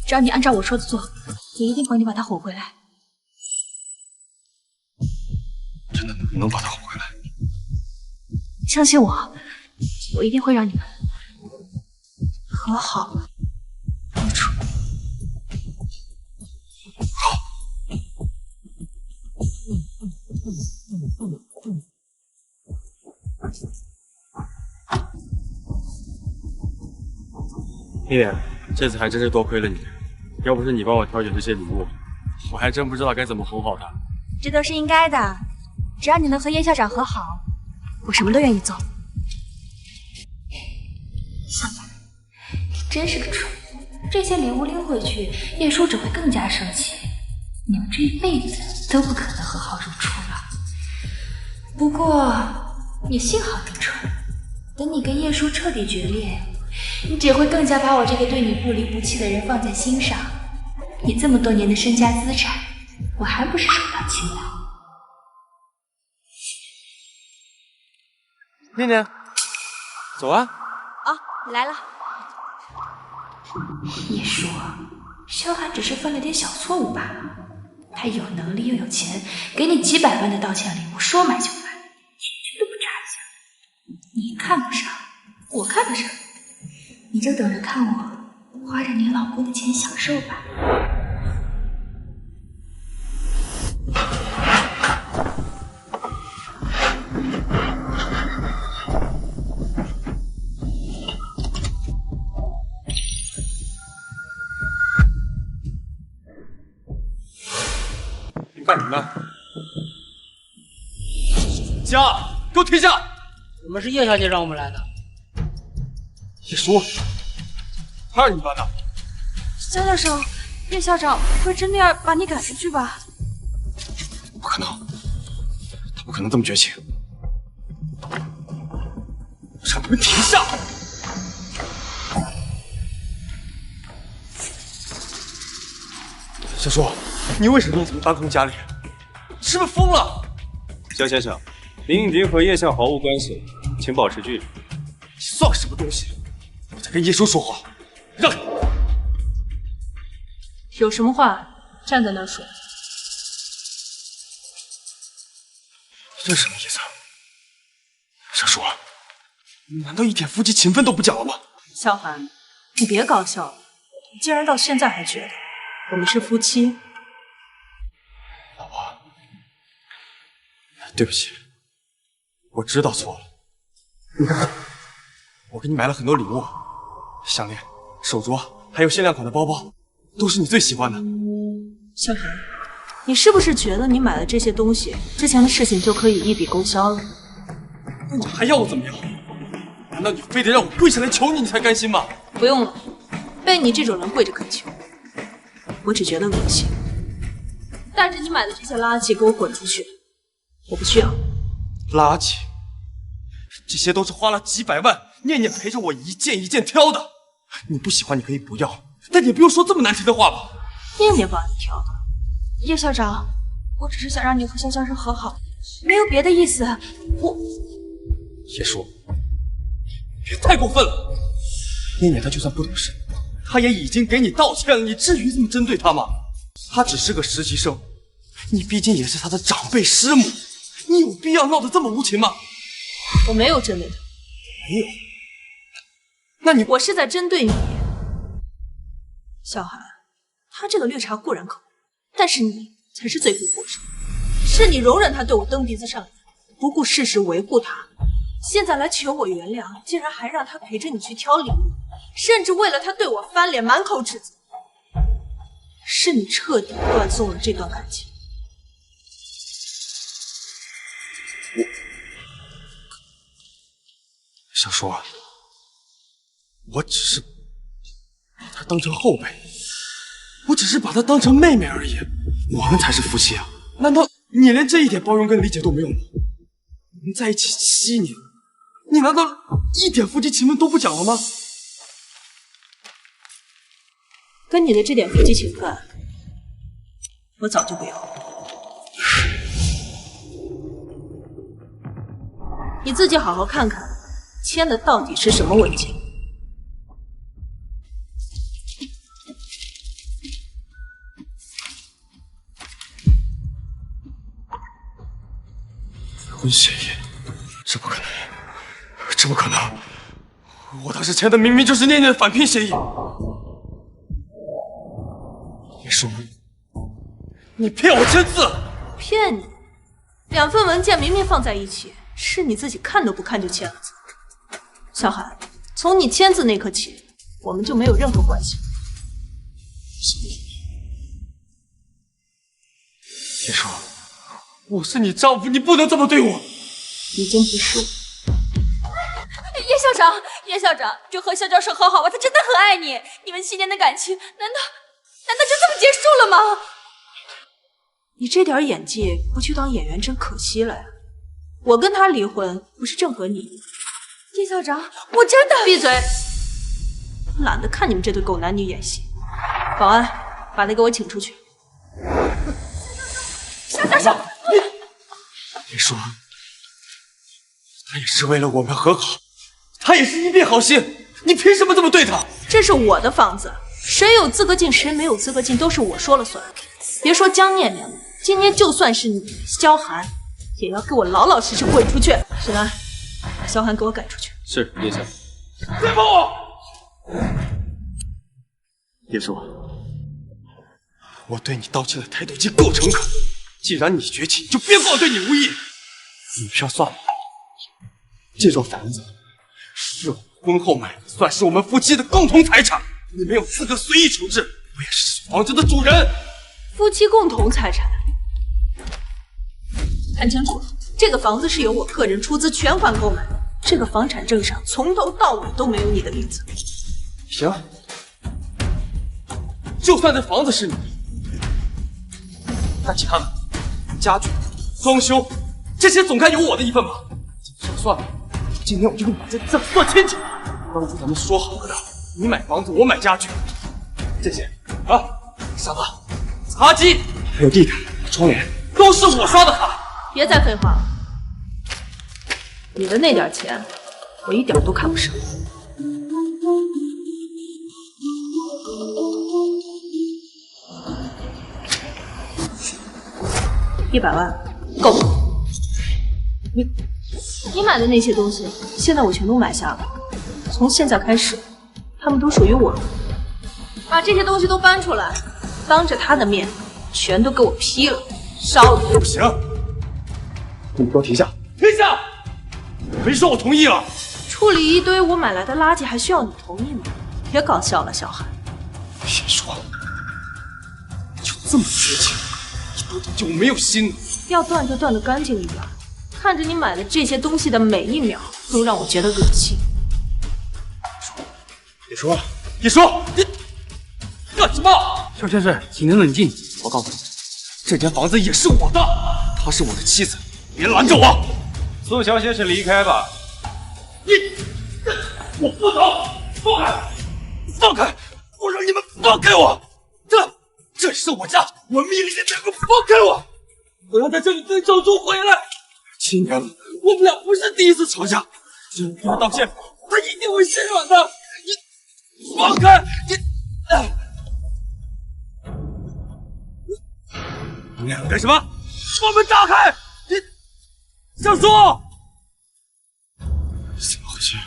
只要你按照我说的做，我一定帮你把她哄回来。真的能把她哄回来？相信我，我一定会让你们和好如初。念念，这次还真是多亏了你，要不是你帮我挑选这些礼物，我还真不知道该怎么哄好她。这都是应该的，只要你能和叶校长和好，我什么都愿意做。小白，你真是个蠢货！这些礼物拎回去，叶叔只会更加生气。你们这一辈子都不可能和好如初了。不过，你幸好你蠢，等你跟叶叔彻底决裂，你只会更加把我这个对你不离不弃的人放在心上。你这么多年的身家资产，我还不是首当其冲？念念，走啊！啊，来了。叶叔，萧寒只是犯了点小错误罢了。他有能力又有钱，给你几百万的道歉礼物，说买就买，一句都不差一下。你看不上，我看得上，你就等着看我花着你老公的钱享受吧。干什么呢？下，给我停下！我们是叶小姐让我们来的。叶叔，他是你班的？萧教授，叶校长不会真的要把你赶出去吧？不可能，他不可能这么绝情。让你们停下！小叔，你为什么要这么搬空家里？是不是疯了？萧先生，您已经和叶校毫无关系，请保持距离。你算个什么东西？我在跟叶叔说话，让开！有什么话站在那说。这是什么意思？小叔，你难道一点夫妻情分都不讲了吗？萧寒，你别搞笑了，你竟然到现在还觉得我们是夫妻。老婆，对不起，我知道错了。你看，我给你买了很多礼物，项链、手镯，还有限量款的包包，都是你最喜欢的。萧寒，你是不是觉得你买了这些东西，之前的事情就可以一笔勾销了？那你还要我怎么样？难道你非得让我跪下来求你，你才甘心吗？不用了，被你这种人跪着恳求，我只觉得恶心。带着你买的这些垃圾给我滚出去！我不需要。垃圾，这些都是花了几百万，念念陪着我一件一件挑的。你不喜欢你可以不要，但你也不用说这么难听的话吧？念念帮你挑的。叶校长，我只是想让你和萧教授和好，没有别的意思。叶叔，别太过分了。念念她就算不懂事，她也已经给你道歉了，你至于这么针对她吗？她只是个实习生，你毕竟也是她的长辈师母，你有必要闹得这么无情吗？我没有针对她。没有？那你……我是在针对你，萧寒。他这个绿茶固然可恶，但是你才是罪魁祸首。是你容忍他对我蹬鼻子上脸，不顾事实维护他，现在来求我原谅，竟然还让他陪着你去挑礼物，甚至为了他对我翻脸，满口指责。是你彻底断送了这段感情。小叔，我只是把她当成后辈，我只是把她当成妹妹而已。我们才是夫妻啊！难道你连这一点包容跟理解都没有吗？我们在一起7年，你难道一点夫妻情分都不讲了吗？跟你的这点夫妻情分，我早就不要了。你自己好好看看，签的到底是什么文件？离婚协议？这不可能，这不可能！我当时签的明明就是念念的返聘协议。叶叔，你骗我签字！骗你！2份文件明明放在一起，是你自己看都不看就签了字。小寒，从你签字那刻起，我们就没有任何关系。叶叔，我是你丈夫，你不能这么对我。已经不是我。叶校长，叶校长就和肖教授和好吧，他真的很爱你，你们7年的感情，难道就这么结束了吗？你这点演技不去当演员真可惜了呀！我跟他离婚不是正合你意？叶校长，我真的……闭嘴！懒得看你们这对狗男女演戏。保安，把他给我请出去。肖教授，别说，他也是为了我们和好，他也是一片好心，你凭什么这么对他？这是我的房子，谁有资格进，谁没有资格进，都是我说了算。别说江念念了，今天就算是你萧寒，也要给我老老实实滚出去。沈安，把萧寒给我赶出去。是叶校。别碰我！叶叔，我对你盗窃的态度已经够诚恳，既然你崛起，就别怪我对你无义。女票算了，这幢房子是我婚后买的，算是我们夫妻的共同财产，你没有资格随意处置。我也是房子的主人。夫妻共同财产，看清楚了，这个房子是由我个人出资全款购买的，这个房产证上从头到尾都没有你的名字。行，就算这房子是你的，那其他的家具、装修这些总该有我的一份吧？算了，今天我就跟你把这算清楚。当初咱们说好了的，你买房子，我买家具，这些啊，沙发、茶几，还有地毯、窗帘，都是我刷的卡。别再废话了，你的那点钱，我一点都看不上。100万够了。你买的那些东西，现在我全都买下了。从现在开始，他们都属于我了。把这些东西都搬出来，当着他的面，全都给我劈了，烧了。不行，你给我停下！停下！没说我同意了。处理一堆我买来的垃圾，还需要你同意吗？别搞笑了，小韩。别说了，就这么绝情，一多点就没有心了。要断就断得干净一点。看着你买的这些东西的每一秒，都让我觉得恶心。别说了，别说，你干什么？肖先生，请您冷静。我告诉你，这间房子也是我的，她是我的妻子，别拦着我。宋肖先生离开吧。我不走！放开！放开！我让你们放开我！这是我家，我命令你们两个放开我！我要在这里跟小猪回来。7年了，我们俩不是第一次吵架，只要跟他道歉，他一定会心软的。你放开！你们两个干什么？把门打开！小猪！怎么回事？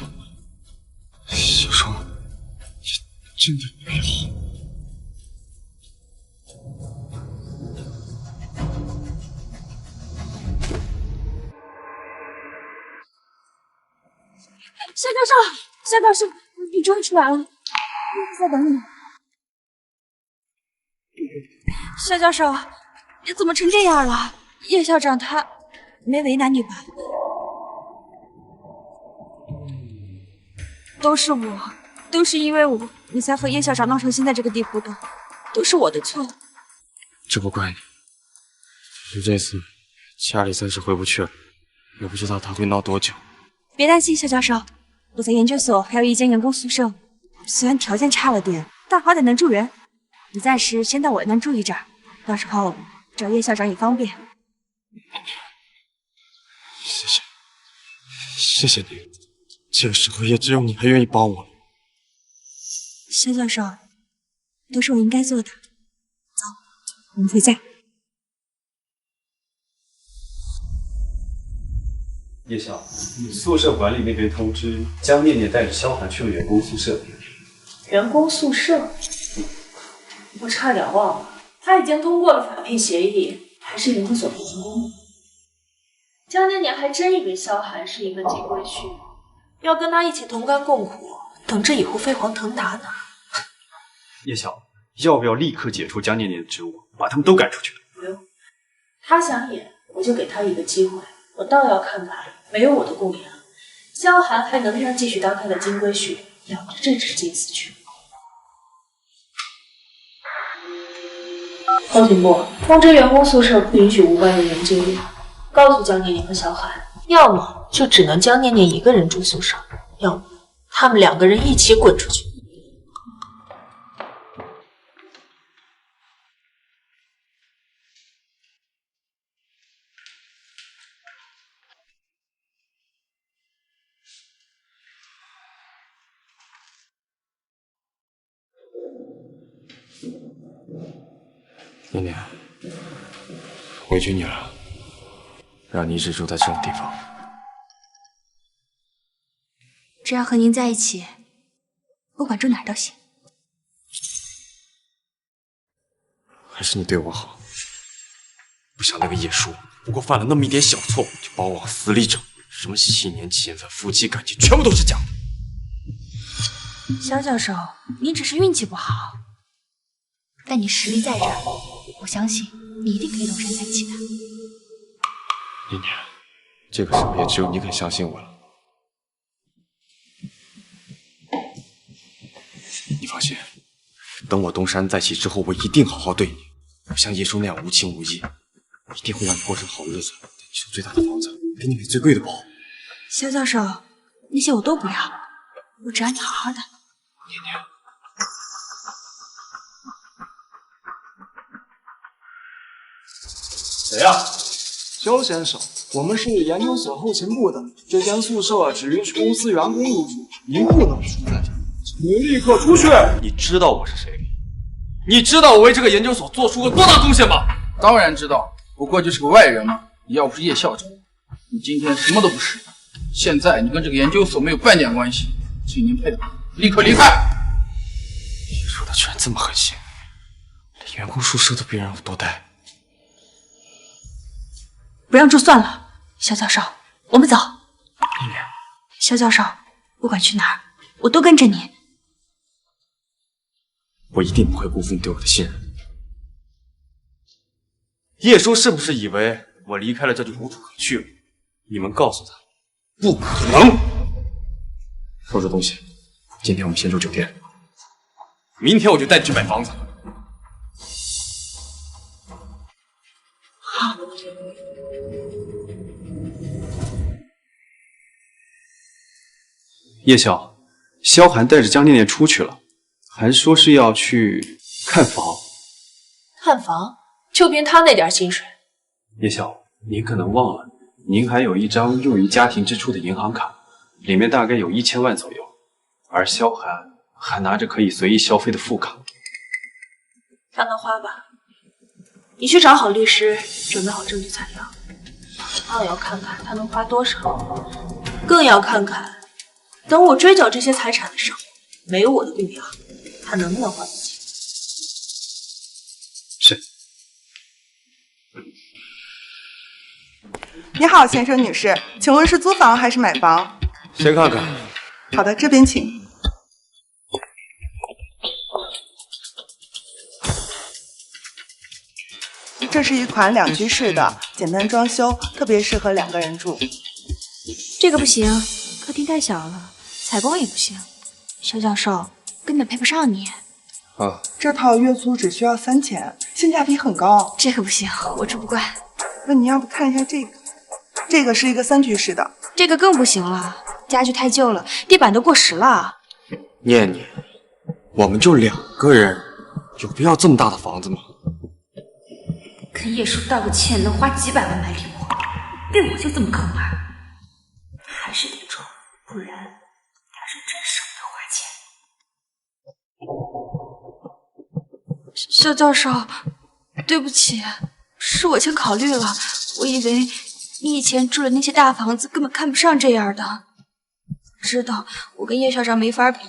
小双，你真的没好。夏教授，夏教授，你终于出来了，我在等你。夏教授，你怎么成这样了？叶校长他没为难你吧？都是我，都是因为我，你才和叶校长闹成现在这个地步的，都是我的错。这不怪你，只是这次家里暂时回不去了，也不知道他会闹多久。别担心，夏教授，我在研究所还有一间员工宿舍，虽然条件差了点，但好歹能住人。你暂时先到我那住一阵儿，到时候找叶校长也方便。谢谢，谢谢你。这个时候也只有你还愿意帮我了。夏教授，都是我应该做的。走，我们回家。叶晓，宿舍管理那边通知，江念念带着萧寒去了员工宿舍。员工宿舍？我差点忘了，他已经通过了法聘协议，还是研究所培训工。江念念还真以为萧寒是一个金龟婿，要跟他一起同甘共苦，等着以后飞黄腾达呢。叶晓，要不要立刻解除江念念的职务，把他们都赶出去？不用，他想演，我就给他一个机会。我倒要看看，没有我的供养，萧寒还能让继续当他的金龟婿，要的正是金丝雀。后勤部通知员工宿舍不允许无关人员进入，告诉江念念和萧寒，要么就只能江念念一个人住宿舍，要么他们2个人一起滚出去。念念，委屈你了，让你一直住在这种地方。只要和您在一起，不管住哪儿都行。还是你对我好，不像那个叶叔，不过犯了那么一点小错，就把我往死里整，什么7年7分夫妻感情，全部都是假的。萧教授，你只是运气不好，但你实力在这儿，我相信你一定可以东山再起的。念念，这个时候也只有你肯相信我了。你放心，等我东山再起之后，我一定好好对你，不像叶叔那样无情无义，一定会让你过上好日子，带你上最大的房子，给你买最贵的包。萧教授，那些我都不要，我只要你好好的。念念，谁呀？萧先生，我们是研究所后勤部的，这间宿舍只允许公司员工入住，您不能住在这，请您立刻出去。你知道我是谁？你知道我为这个研究所做出过多大贡献吗？当然知道，不过就是个外人嘛。你要不是叶校长，你今天什么都不是。现在你跟这个研究所没有半点关系，请您配合，立刻离开。叶叔他居然这么狠心，连员工宿舍都别让我多待。不让住算了，萧教授，我们走。念念，萧教授，不管去哪儿，我都跟着你。我一定不会辜负你对我的信任。叶叔是不是以为我离开了这就无处可去了？你们告诉他，不可能。收拾东西，今天我们先住酒店，明天我就带你去买房子。好。叶晓，萧寒带着江念念出去了，还说是要去看房。看房？就凭他那点薪水？叶晓，您可能忘了，您还有一张用于家庭支出的银行卡，里面大概有1000万左右，而萧寒还拿着可以随意消费的副卡。让他花吧，你去找好律师，准备好证据材料。我要看看他能花多少，更要看看等我追缴这些财产的时候，没有我的供养，他能不能还得起？是。你好，先生女士，请问是租房还是买房？先看看。好的，这边请。这是一款2居室的，简单装修，特别适合2个人住。这个不行，客厅太小了，采光也不行。萧教授根本配不上你。啊，这套月租只需要3000，性价比很高。这个不行，我住不惯。那你要不看一下这个？这个是一个3居室的。这个更不行了，家具太旧了，地板都过时了。念念，我们就2个人，有必要这么大的房子吗？跟叶叔道个歉，能花几百万买礼物，对我就这么坑儿，还是得冲，不然他是真舍不得花钱。萧教授，对不起，是我先考虑了，我以为你以前住的那些大房子根本看不上这样的。知道我跟叶校长没法比，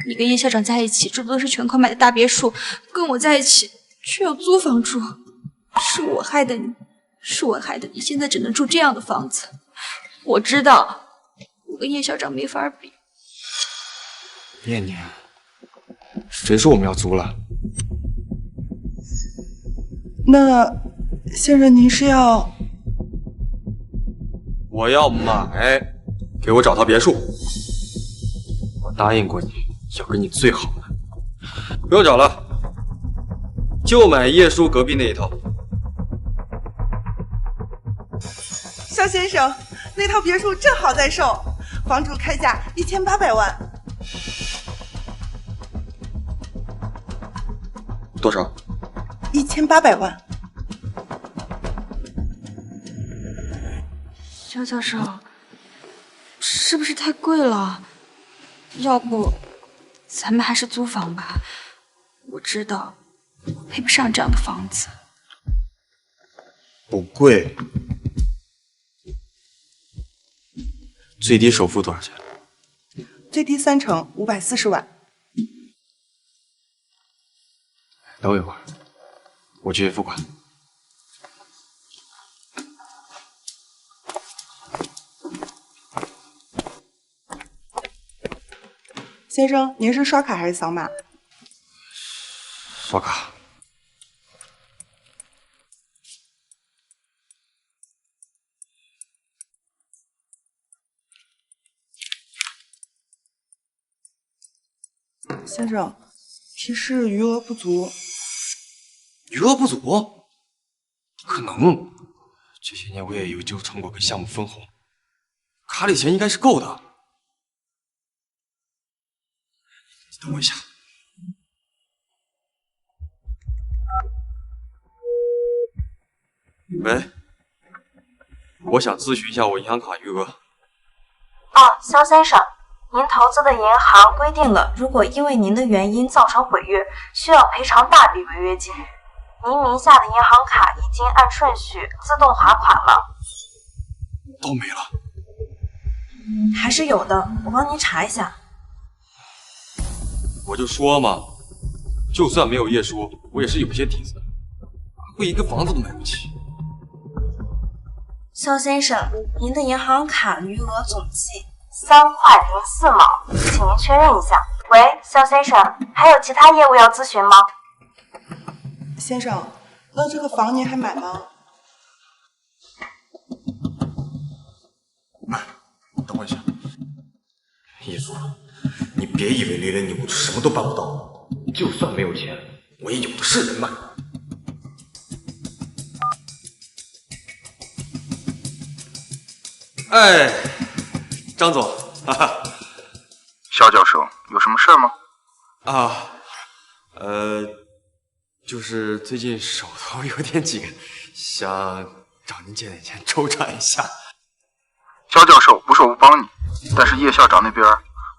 你跟叶校长在一起住的都是全款买的大别墅，跟我在一起却要租房住。是我害的你，是我害的你，现在只能住这样的房子。我知道，我跟叶校长没法比。念念，谁说我们要租了？那先生您是要？我要买。给我找套别墅。我答应过你要给你最好的，不用找了，就买叶叔隔壁那一套。肖先生，那套别墅正好在售，房主开价1800万。多少？1800万。肖教授，是不是太贵了？要不咱们还是租房吧？我知道我配不上这样的房子。不贵，最低首付多少钱？最低3成，540万。等我一会儿，我去付款。先生，您是刷卡还是扫码？刷卡。先生，提示余额不足。余额不足？不可能！这些年我也有研究成果跟项目分红，卡里钱应该是够的。你等我一下。喂，我想咨询一下我银行卡余额。肖先生，您投资的银行规定了，如果因为您的原因造成毁约，需要赔偿大笔违约金。您名下的银行卡已经按顺序自动划款了。都没了？还是有的，我帮您查一下。我就说嘛，就算没有叶叔，我也是有些底子的，会一个房子都买不起。肖先生，您的银行卡余额总计3块04毛，请您确认一下。喂，肖先生，还有其他业务要咨询吗？先生，那这个房您还买吗？买，等我一下。叶叔，你别以为离了你我就什么都办不到，就算没有钱，我也有的是人脉。哎，张总，哈哈，肖教授，有什么事吗？就是最近手头有点紧，想找您借点钱周转一下。肖教授，不是我不帮你，但是叶校长那边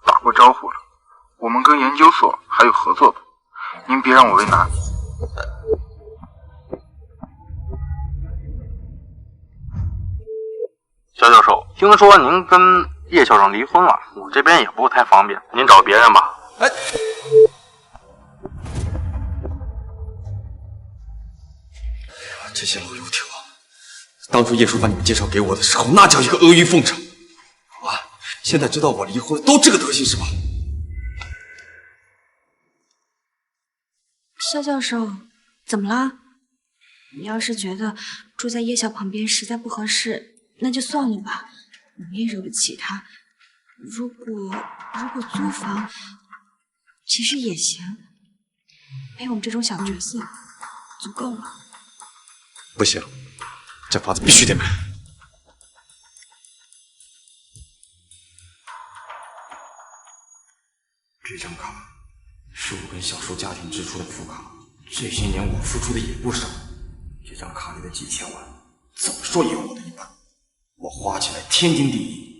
打过招呼了，我们跟研究所还有合作的，您别让我为难。肖教授，听说您跟叶校长离婚了，我这边也不太方便，您找别人吧。哎，这些老油条，当初叶叔把你们介绍给我的时候，那叫一个阿谀奉承。好吧，现在知道我离婚了，都这个德行是吧？肖教授，怎么了？你要是觉得住在叶校旁边实在不合适，那就算了吧，我也惹不起他。如果租房，其实也行，陪我们这种小角色足够了。不行，这房子必须得买。这张卡是我跟小叔家庭支出的副卡，这些年我付出的也不少。这张卡里的几千万，怎么说也有我的一半，我花起来天经地义。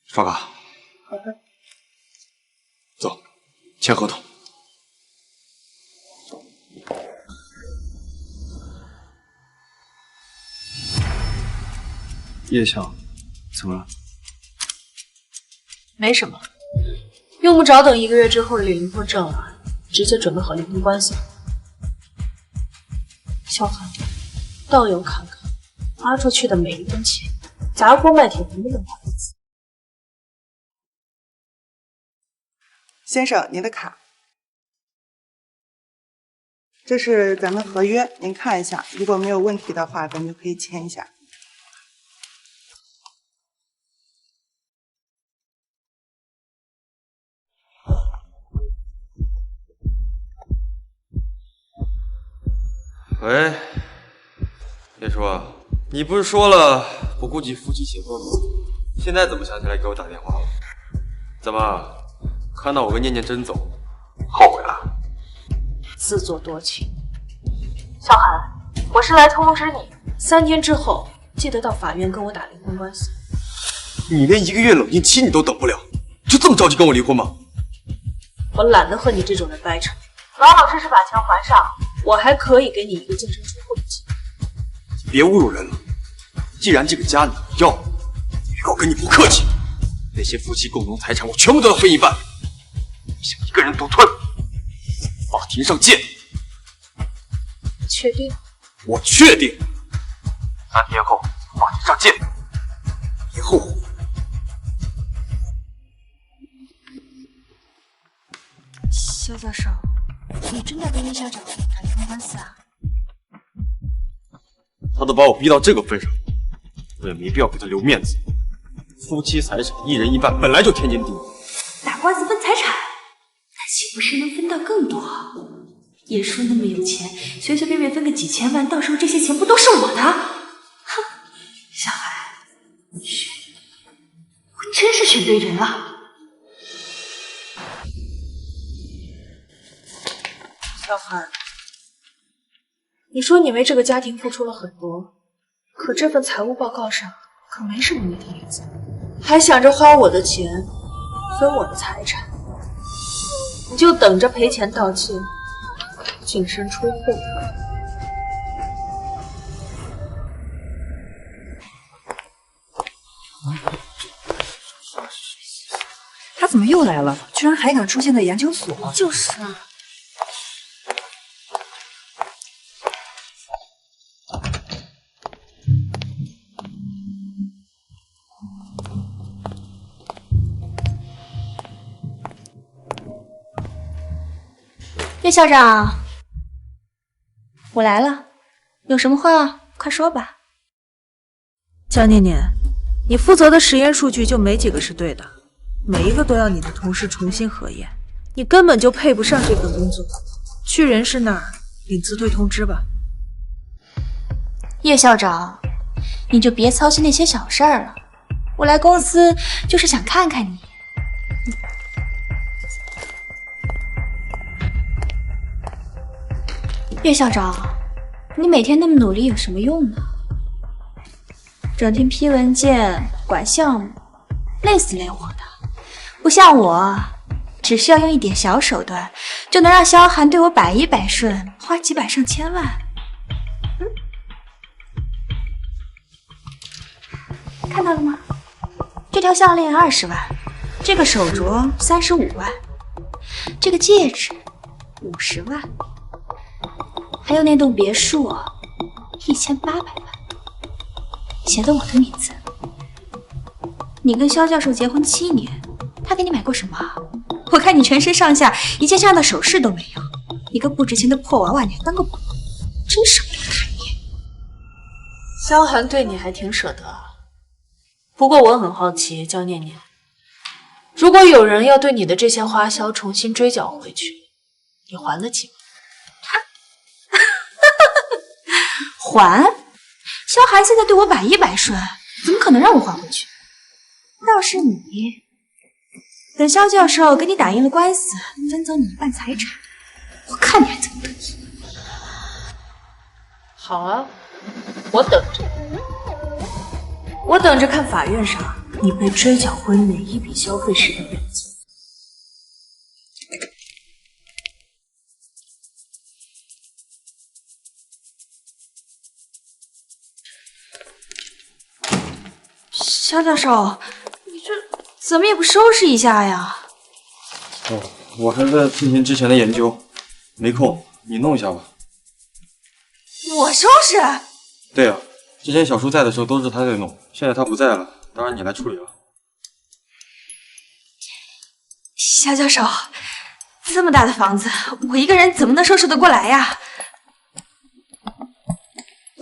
刷卡。好的。走，签合同。叶晓，怎么了？没什么，用不着等1个月之后领离婚证了，直接准备好离婚关系了。小韩，倒有看看，花出去的每一分钱，砸锅卖铁都没有好意思。先生，您的卡，这是咱们合约，您看一下，如果没有问题的话，咱们就可以签一下。喂，叶叔，你不是说了不顾及夫妻情分吗？现在怎么想起来给我打电话了？怎么看到我跟念念真走，后悔了？自作多情。小韩，我是来通知你，3天之后记得到法院跟我打离婚官司。你连1个月冷静期你都等不了，就这么着急跟我离婚吗？我懒得和你这种人掰扯，老老实实把钱还上，我还可以给你一个净身出户的机会。别侮辱人了，既然这个家你要，以后跟你不客气。那些夫妻共同财产我全部都要分一半，想一个人独吞。法庭上见。确定？我确定。3天后法庭上见，别后悔。肖教授，你真的跟叶校长打离婚官司啊？他都把我逼到这个份上，我也没必要给他留面子。夫妻财产1人1半，本来就天经地义。打官司分财产，那岂不是能分到更多？叶叔那么有钱，随随便便分个几千万，到时候这些钱不都是我的？哼，小韩，我真是选对人了。小韩，你说你为这个家庭付出了很多，可这份财务报告上可没什么你的影子，还想着花我的钱分我的财产，你就等着赔钱道歉，净身出户。他怎么又来了？居然还敢出现在研究所？就是啊。叶校长，我来了，有什么话快说吧。江念念，你负责的实验数据就没几个是对的，每一个都要你的同事重新核验，你根本就配不上这份工作，去人事那儿领辞退通知吧。叶校长，你就别操心那些小事儿了，我来公司就是想看看你。叶校长，你每天那么努力有什么用呢？整天批文件、管项目，累死累活的。不像我，只需要用一点小手段，就能让萧寒对我百依百顺，花几百上千万。看到了吗？这条项链20万，这个手镯35万，这个戒指50万。还有那栋别墅，1800万，写的我的名字。你跟肖教授结婚7年，他给你买过什么？我看你全身上下一件像样的首饰都没有，一个不值钱的破娃娃你还当个宝，真舍不得看你。萧寒对你还挺舍得，不过我很好奇，江念念，如果有人要对你的这些花销重新追缴回去，你还得起吗？还？萧寒现在对我百依百顺，怎么可能让我还回去？倒是你，等萧教授给你打赢了官司，分走你一半财产，我看你还怎么得意。好啊，我等着，我等着看法院上你被追缴回每一笔消费时的表情。萧教授，你这怎么也不收拾一下呀？我还在进行之前的研究，没空，你弄一下吧。我收拾？对啊，之前小叔在的时候都是他在弄，现在他不在了，当然你来处理了。萧教授，这么大的房子，我一个人怎么能收拾得过来呀？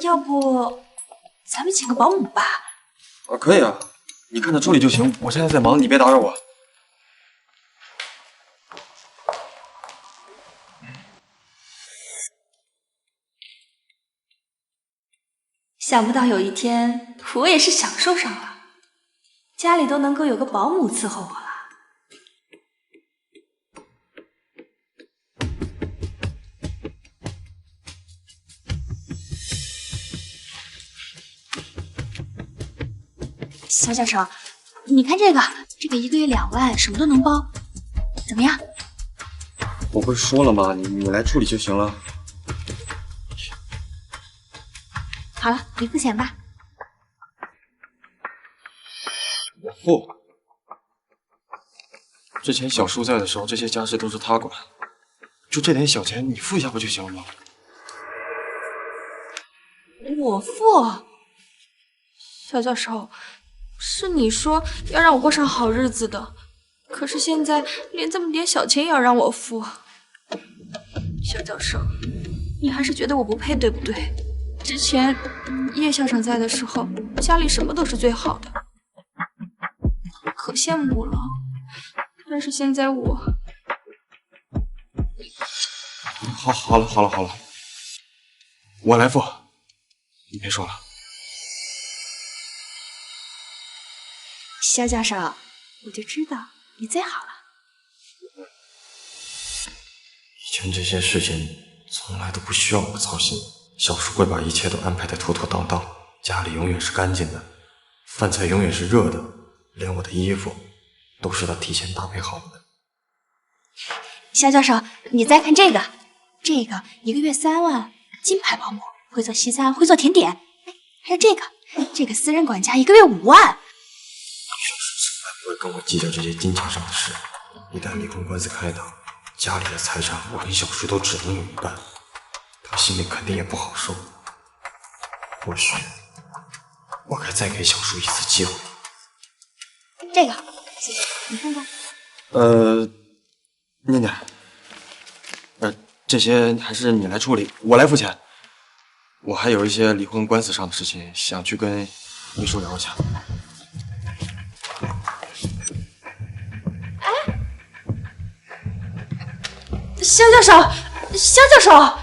要不咱们请个保姆吧？可以啊，你看着处理就行，我现在在忙，你别打扰我。想不到有一天我也是享受上了，家里都能够有个保姆伺候我了。肖教授，你看这个一个月2万，什么都能包，怎么样？我不是说了吗？你来处理就行了。好了，你付钱吧。我付。之前小叔在的时候，这些家事都是他管，就这点小钱，你付一下不就行了吗？我付？肖教授，是你说要让我过上好日子的，可是现在连这么点小钱也要让我付。肖教授，你还是觉得我不配对不对？之前叶校长在的时候，家里什么都是最好的，可羡慕了。但是现在我……好了，我来付，你别说了。肖教授，我就知道你最好了。以前这些事情从来都不需要我操心，小叔会把一切都安排得妥妥当当，家里永远是干净的，饭菜永远是热的，连我的衣服都是他提前搭配好的。肖教授，你再看这个1个月3万，金牌保姆，会做西餐，会做甜点。还有这个私人管家，1个月5万。小叔从来不会跟我计较这些金钱上的事，一旦离婚官司开打，家里的财产我跟小叔都只能有一半，他心里肯定也不好受。或许我该再给小叔一次机会。这个，谢谢，你看看。念念，这些还是你来处理，我来付钱。我还有一些离婚官司上的事情，想去跟秘书聊一下。肖教授，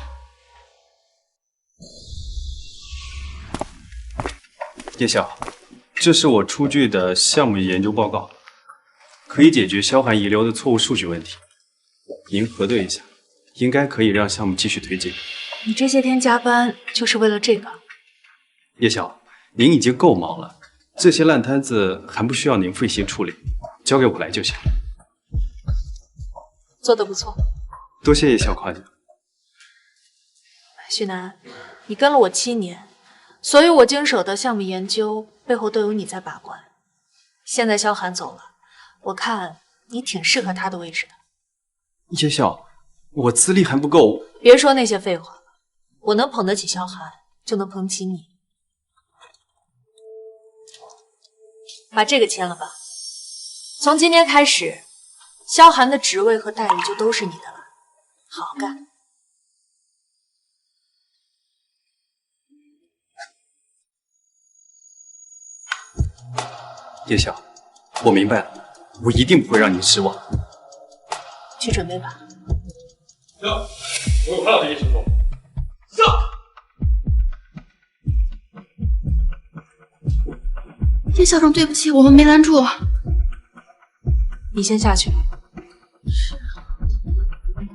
叶晓，这是我出具的项目研究报告，可以解决萧寒遗留的错误数据问题。您核对一下，应该可以让项目继续推进。你这些天加班就是为了这个？叶晓，您已经够忙了，这些烂摊子还不需要您费心处理，交给我来就行。做得不错。多谢叶晓夸奖。徐楠，你跟了我7年，所有我经手的项目研究背后都有你在把关。现在萧寒走了，我看你挺适合他的位置的。叶晓，我资历还不够。别说那些废话了，我能捧得起萧寒，就能捧起你。把这个签了吧。从今天开始，萧寒的职位和待遇就都是你的了。好好干。叶晓，我明白了，我一定不会让您失望。去准备吧。我有话对叶师傅。上。叶校长，对不起，我们没拦住。你先下去。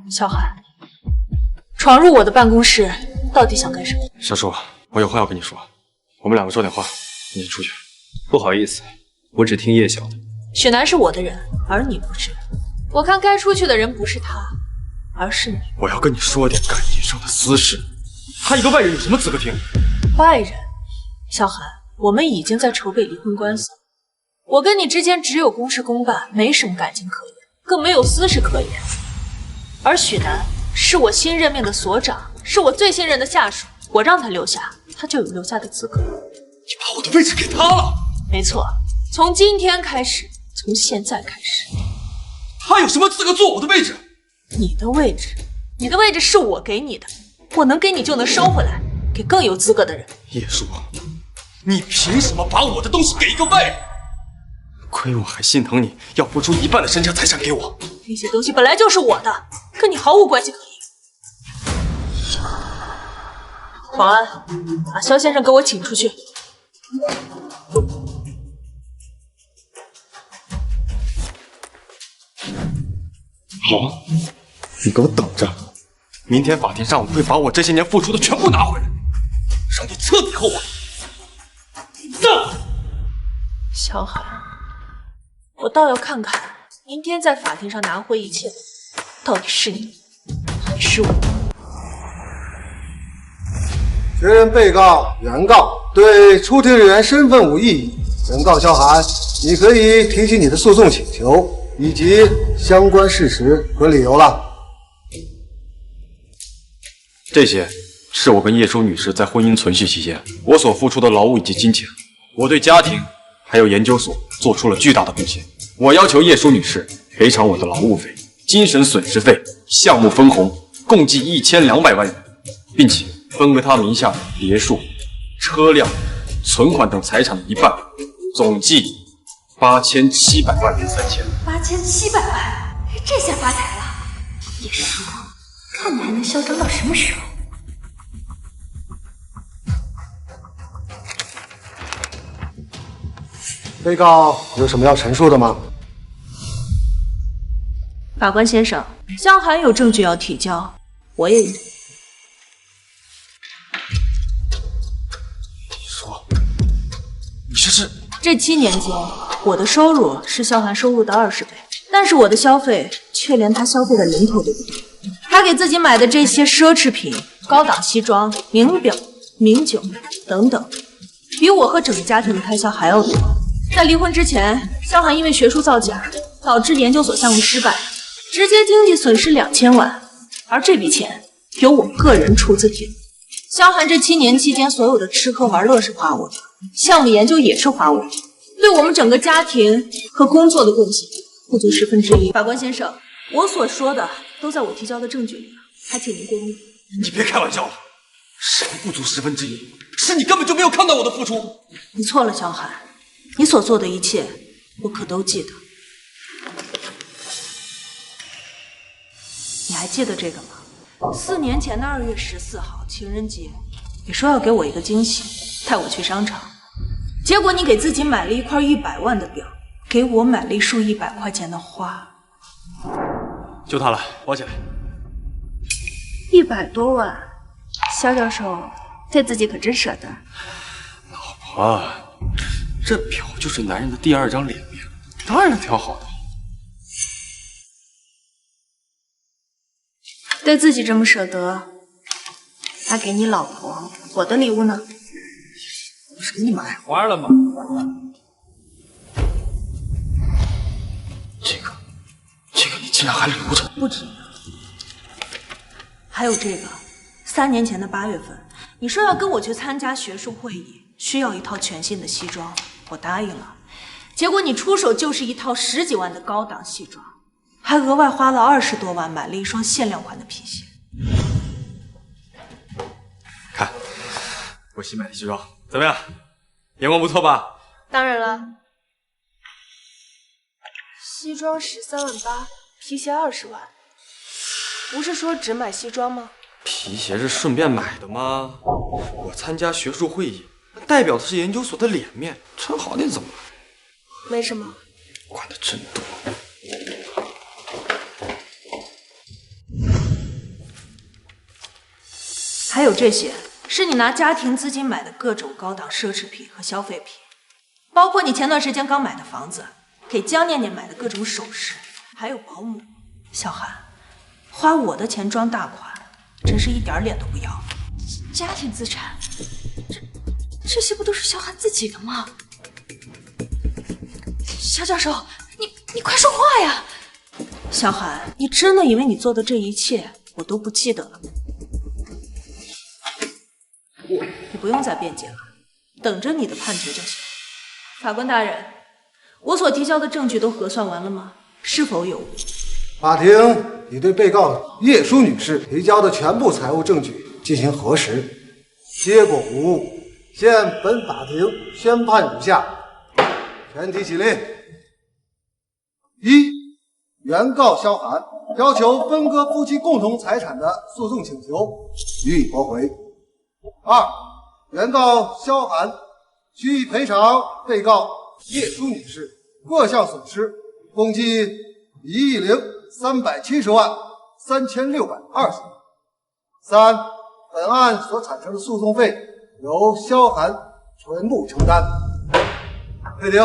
萧寒，闯入我的办公室，到底想干什么？小叔，我有话要跟你说，我们2个说点话，你先出去。不好意思，我只听叶晓的。雪楠是我的人，而你不是。我看该出去的人不是他，而是你。我要跟你说点感情上的私事，他一个外人有什么资格听？外人？萧寒，我们已经在筹备离婚官司，我跟你之间只有公事公办，没什么感情可言，更没有私事可言。而许楠是我新任命的所长，是我最信任的下属，我让他留下，他就有留下的资格。你把我的位置给他了？没错，从今天开始，从现在开始，他有什么资格坐我的位置？你的位置，你的位置是我给你的，我能给你就能收回来，给更有资格的人。叶叔，你凭什么把我的东西给一个外人？亏我还心疼你，要付出1半的身家财产给我。那些东西本来就是我的，跟你毫无关系可言。保安，把肖先生给我请出去。好，你给我等着，明天法庭上我会把我这些年付出的全部拿回来，让你彻底后悔。萧寒，我倒要看看明天在法庭上拿回一切的到底是你还是我。确认被告、原告对出庭人员身份无异议。原告萧寒，你可以提起你的诉讼请求以及相关事实和理由了。这些是我跟叶舒女士在婚姻存续期间我所付出的劳务以及金钱，我对家庭还有研究所做出了巨大的贡献。我要求叶舒女士赔偿我的劳务费、精神损失费、项目分红共计1200万元，并且分为她名下的别墅、车辆、存款等财产的一半，总计8700万元3千。8700万，这下发财了！叶舒，看你还能嚣张到什么时候？被告有什么要陈述的吗？法官先生，萧寒有证据要提交，我也有。你说，你这是？这7年间，我的收入是萧寒收入的20倍，但是我的消费却连他消费的零头都不到。他给自己买的这些奢侈品、高档西装、名表、名酒等等，比我和整个家庭的开销还要多。在离婚之前，萧寒因为学术造假，导致研究所项目失败，直接经济损失2000万，而这笔钱由我个人出资填。萧寒这7年期间所有的吃喝玩乐是花我的，项目研究也是花我的，对我们整个家庭和工作的贡献不足1/10。法官先生，我所说的都在我提交的证据里了，还请您过目。你别开玩笑了，什么不足1/10？是你根本就没有看到我的付出。你错了，萧寒，你所做的一切我可都记得。你还记得这个吗？4年前的2月14号情人节，你说要给我一个惊喜，带我去商场，结果你给自己买了一块100万的表，给我买了一束100块钱的花。就他了，包起来。100多万，萧教授对自己可真舍得。老婆，这表就是男人的第2张脸面，当然挑好的。对自己这么舍得，那给你老婆我的礼物呢？不是给你买花了吗？这个你竟然还留着？不止，还有这个，3年前的8月份，你说要跟我去参加学术会议，需要一套全新的西装，我答应了。结果你出手就是一套10几万的高档西装，还额外花了20多万买了一双限量款的皮鞋。看，我新买的西装怎么样？眼光不错吧？当然了，西装13万8，皮鞋20万，不是说只买西装吗？皮鞋是顺便买的吗？我参加学术会议，代表的是研究所的脸面，穿好点怎么了？没什么。管得真多。还有这些，是你拿家庭资金买的各种高档奢侈品和消费品，包括你前段时间刚买的房子，给江念念买的各种首饰，还有保姆。小韩，花我的钱装大款，真是一点脸都不要。家庭资产，这些不都是萧寒自己的吗？萧教授，你快说话呀！小韩，你真的以为你做的这一切我都不记得了吗？你不用再辩解了，等着你的判决就行。法官大人，我所提交的证据都核算完了吗？是否有误？法庭已对被告叶舒女士提交的全部财务证据进行核实，结果无误。现本法庭宣判如下：全体起立。一、原告萧寒要求分割夫妻共同财产的诉讼请求予以驳回。2. 原告萧寒需赔偿被告叶舒女士各项损失共计1亿370万3620。3. 本案所产生的诉讼费由萧寒全部承担。退庭。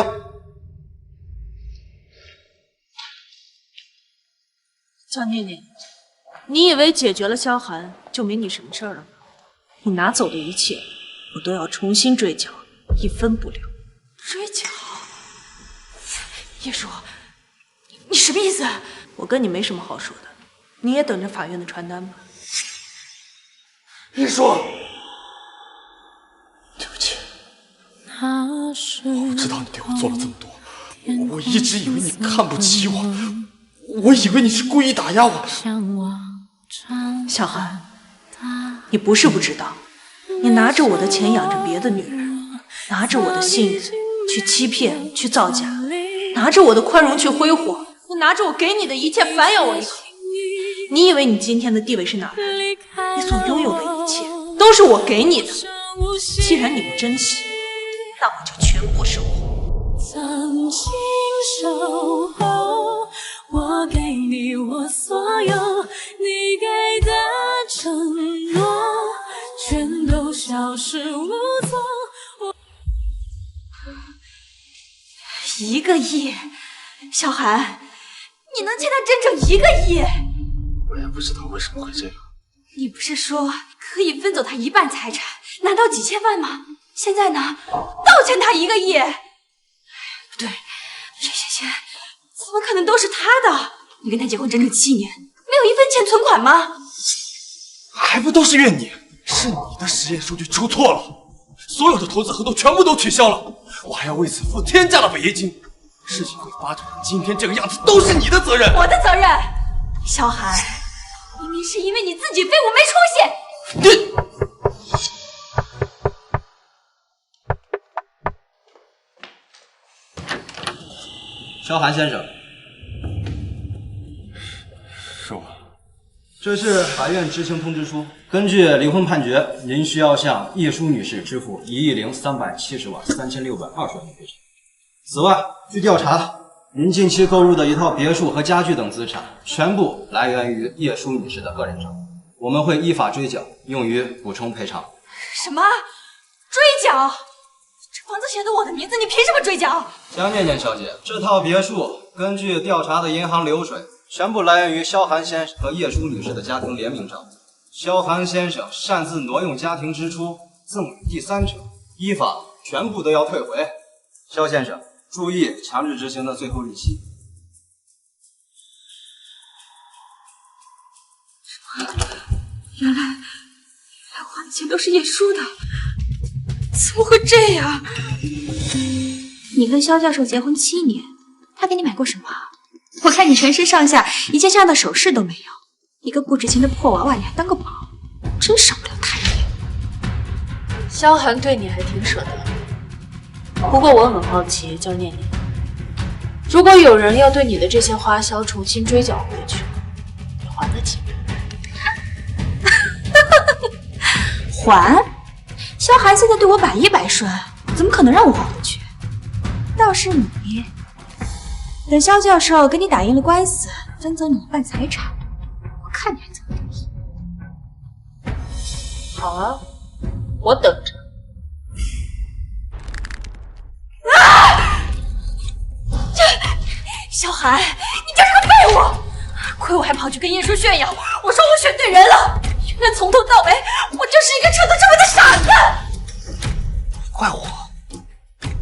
江念念，你以为解决了萧寒就没你什么事儿了吗？你拿走的一切，我都要重新追缴，一分不留。追缴？叶舒，你什么意思？我跟你没什么好说的，你也等着法院的传单吧。叶舒，对不起，我知道你对我做了这么多，我一直以为你看不起我，我以为你是故意打压我。小寒，你不是不知道，你拿着我的钱养着别的女人，拿着我的信任去欺骗、去造假，拿着我的宽容去挥霍，你拿着我给你的一切反咬我一口。你以为你今天的地位是哪来的？你所拥有的一切都是我给你的。既然你不珍惜，那我就全部收获。曾经守候，我给你我所有，你给的承诺全都消失无踪。1个亿，小寒，你能欠他整整1个亿？我也不知道为什么会这样。你不是说可以分走他一半财产，拿到几千万吗？现在呢，倒欠他1个亿。不对，这些钱怎么可能都是他的？你跟他结婚整整7年，没有一分钱存款吗？还不都是怨你？是你的实验数据出错了，所有的投资合同全部都取消了，我还要为此付天价的违约金。事情会发展成今天这个样子，都是你的责任。我的责任。小寒，明明是因为你自己废物没出息。萧寒先生，是我。这是法院知情通知书。根据离婚判决，您需要向叶舒女士支付1亿370万3620元赔偿。此外，据调查，您近期购入的一套别墅和家具等资产，全部来源于叶舒女士的个人账户，我们会依法追缴，用于补充赔偿。什么？追缴？这房子写的我的名字，你凭什么追缴？江念念小姐，这套别墅根据调查的银行流水，全部来源于萧寒先生和叶舒女士的家庭联名账户。萧寒先生擅自挪用家庭支出，赠与第三者，依法全部都要退回。萧先生，注意强制执行的最后日期。原来花的钱都是叶舒的，怎么会这样？你跟萧教授结婚7年，他给你买过什么？我看你全身上下一件这样的首饰都没有，一个不值钱的破娃娃你还当个宝，真少不了他一眼。萧寒对你还挺舍得，不过我很好奇，江念念，如果有人要对你的这些花销重新追缴回去，你还得起吗？还？萧寒现在对我百依百顺，怎么可能让我还回去？倒是你，等萧教授跟你打赢了官司，分走你一半财产，我看你还怎么得意。好啊，我等着。萧寒，你就是个废物！亏我还跑去跟叶舒炫耀，我说我选对人了，原来从头到尾我就是一个彻头彻尾的傻子。怪我，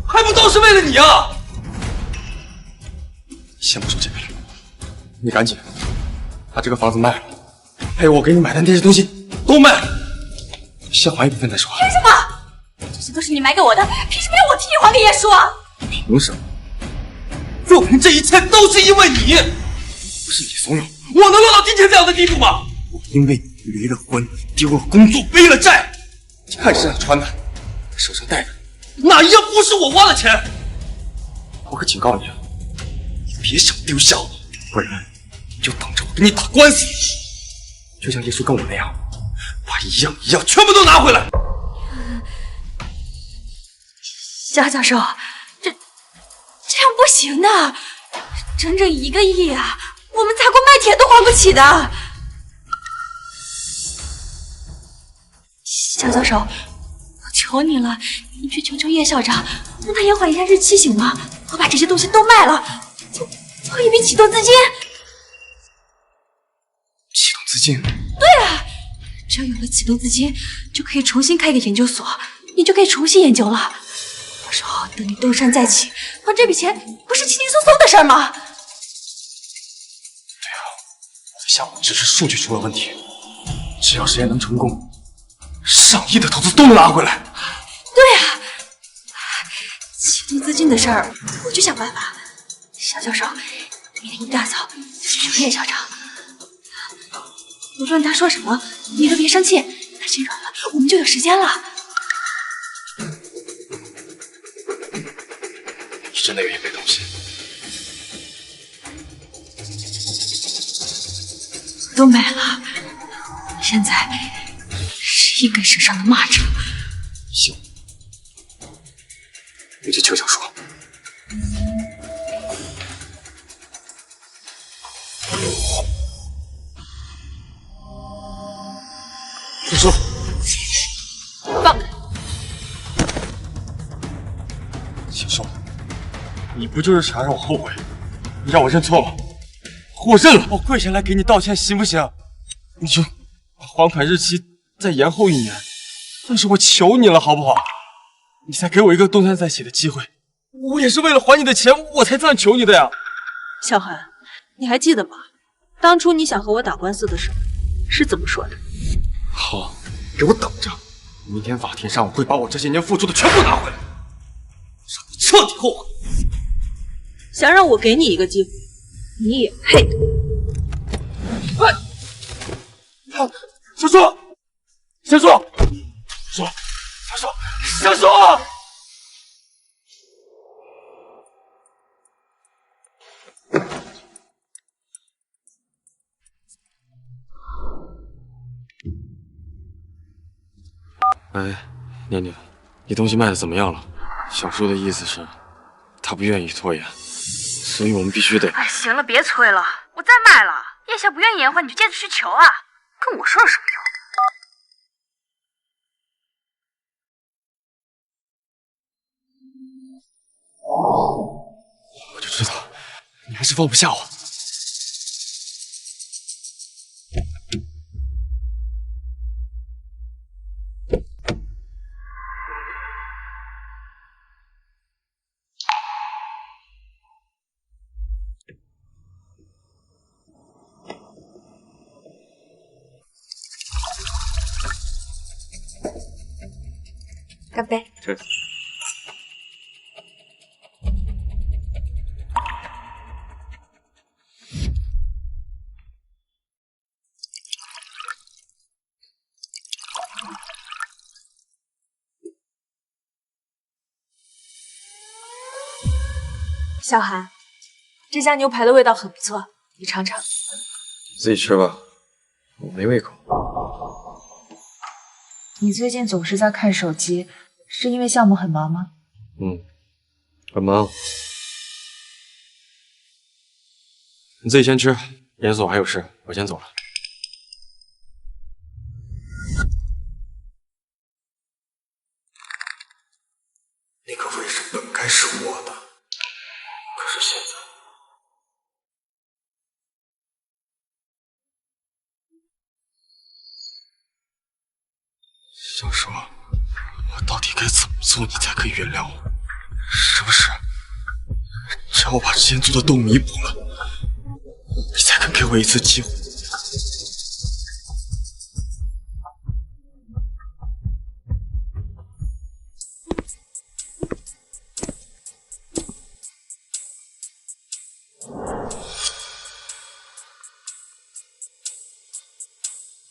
还不都是为了你啊！先不说这个了，你赶紧把这个房子卖了，还有我给你买的那些东西都卖了，先还一部分再说。凭什么？这些都是你买给我的，凭什么要我替你还给叶舒啊？凭什么？做成这一切都是因为你，不是你怂恿我能落到今天这样的地步吗？我因为你离了婚，丢了工作，背了债，你看身上穿的，手上戴的，哪一样不是我花的钱？我可警告你，你别想丢下我，不然就等着我跟你打官司，就像叶舒跟我那样，把一样一样全部都拿回来。肖教授，这样不行的，整整1个亿啊！我们砸锅卖铁都还不起的。肖教授，我求你了，你去求求叶校长，让他延缓一下日期行吗？我把这些东西都卖了，做一笔启动资金。启动资金？对啊，只要有了启动资金，就可以重新开个研究所，你就可以重新研究了。到时候等你东山再起，还这笔钱不是轻轻松松的事儿吗？我的项目只是数据出了问题，只要实验能成功，上亿的投资都能拿回来。对啊，启动资金的事儿我去想办法。肖教授，明天一大早就去求叶校长，无论他说什么，你都别生气，他心软了，我们就有时间了。你真的愿意被东西？都没了，现在是1根绳上的蚂蚱。行，你去求小说。小说，放开！小说，你不就是想让我后悔？你让我认错吗？我认了，我跪下来给你道歉，行不行？你就把还款日期再延后1年，但是我求你了，好不好？你再给我一个东山再起的机会，我也是为了还你的钱，我才这样求你的呀。小寒，你还记得吗？当初你想和我打官司的时候是怎么说的？好，给我等着，明天法庭上我会把我这些年付出的全部拿回来，让你彻底后悔。想让我给你一个机会，你也配？喂，小说，小说，小说，小说。哎，念念，你东西卖的怎么样了？小叔的意思是，他不愿意拖延，所以我们必须得……哎，行了，别催了，我再卖了。叶夏不愿意延缓，你就接着去求啊，跟我说有什么用？我就知道，你还是放不下我。干杯！这。小寒，这家牛排的味道很不错，你尝尝。自己吃吧，我没胃口。你最近总是在看手机，是因为项目很忙吗？很忙。你自己先吃，研所还有事，我先走了。那个位置本该是我的，可是现在……小说，我到底该怎么做，你才可以原谅我？是不是？只要我把之前做的都弥补了，你才肯给我一次机会？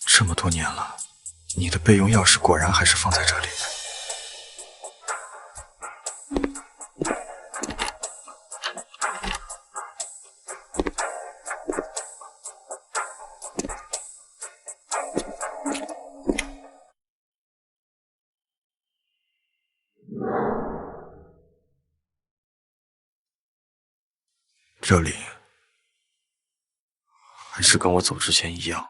这么多年了，你的备用钥匙果然还是放在这里。这里还是跟我走之前一样。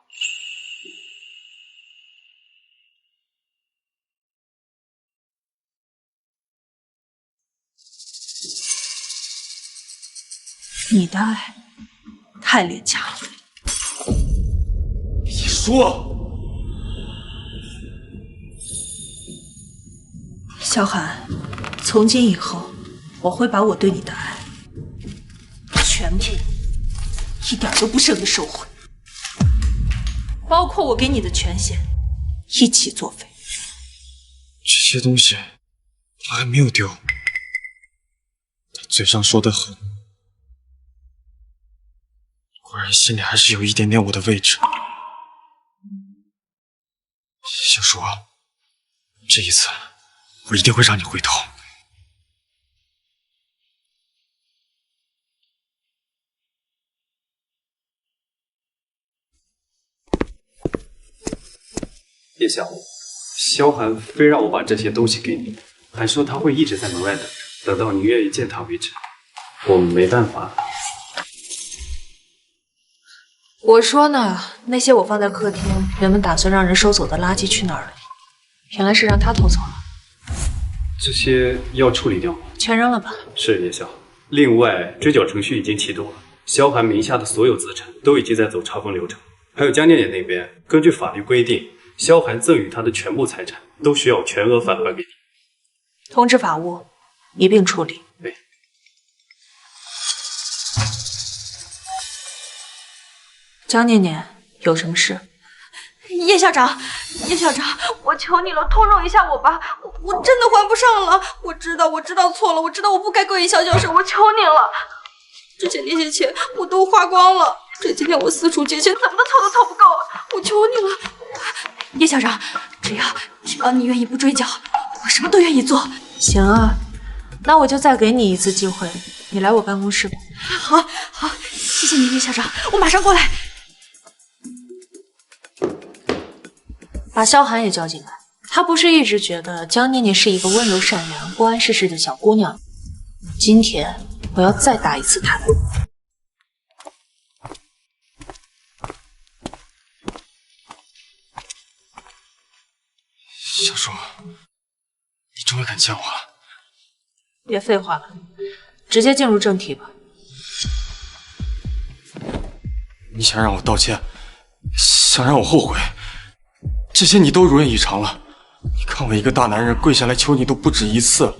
你的爱太廉价了。你说，萧寒，从今以后，我会把我对你的爱全部一点都不剩的收回，包括我给你的权限，一起作废。这些东西他还没有丢，他嘴上说的狠，果然心里还是有一点点我的位置。小叔，这一次我一定会让你回头。叶晓，萧寒非让我把这些东西给你，还说他会一直在门外等着，等到你愿意见他为止。我没办法。我说呢，那些我放在客厅，原本打算让人收走的垃圾去哪儿了？原来是让他偷走了。这些要处理掉吗？全扔了吧。是叶晓。另外，追缴程序已经启动了，萧寒名下的所有资产都已经在走查封流程。还有江念念那边，根据法律规定，萧寒赠与他的全部财产都需要全额返还给你。通知法务，一并处理。对。江念念，有什么事？叶校长，叶校长，我求你了，通融一下我吧，我真的还不上了。我知道错了，我知道我不该跪萧教授，我求你了。之前那些钱我都花光了，这几天我四处借钱，怎么都凑不够，我求你了。叶校长，只要你愿意不追缴，我什么都愿意做。行啊，那我就再给你一次机会，你来我办公室吧。好，谢谢你，叶校长，我马上过来。把萧寒也叫进来。他不是一直觉得江念念是一个温柔善良、不谙世事的小姑娘？今天我要再打一次她。小叔，你终于敢见我了。别废话了，直接进入正题吧。你想让我道歉，想让我后悔，这些你都如愿以偿了。你看我一个大男人跪下来求你都不止一次了，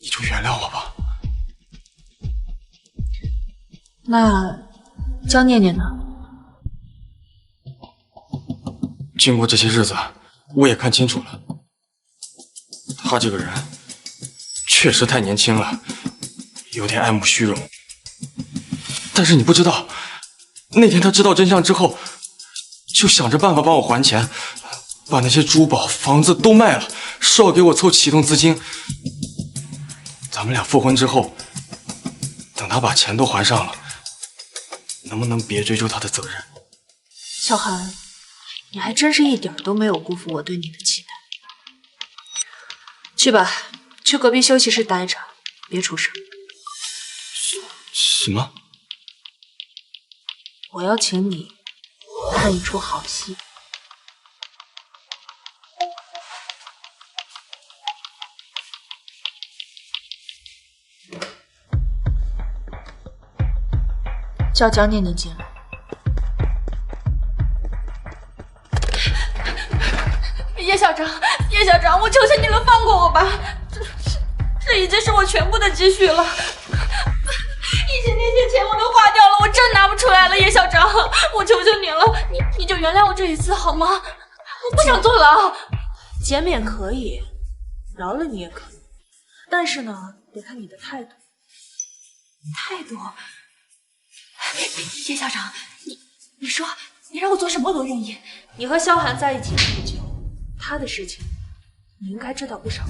你就原谅我吧。那江念念呢？经过这些日子，我也看清楚了，他这个人确实太年轻了，有点爱慕虚荣。但是你不知道，那天他知道真相之后，就想着办法帮我还钱，把那些珠宝、房子都卖了，说要给我凑启动资金。咱们俩复婚之后，等他把钱都还上了，能不能别追究他的责任？小寒，你还真是一点都没有辜负我对你的期待。去吧，去隔壁休息室待着，别出声。什么？我要请你看一出好戏。叫江念念进来。叶校长，我求求你了，放过我吧！这已经是我全部的积蓄了，以前那些钱我都花掉了，我真拿不出来了。叶校长，我求求你了，你就原谅我这一次好吗？我不想坐牢。减免可以，饶了你也可以，但是呢，得看你的态度。态度？叶校长，你说你让我做什么我都愿意。你和萧寒在一起这么久，他的事情你应该知道不少。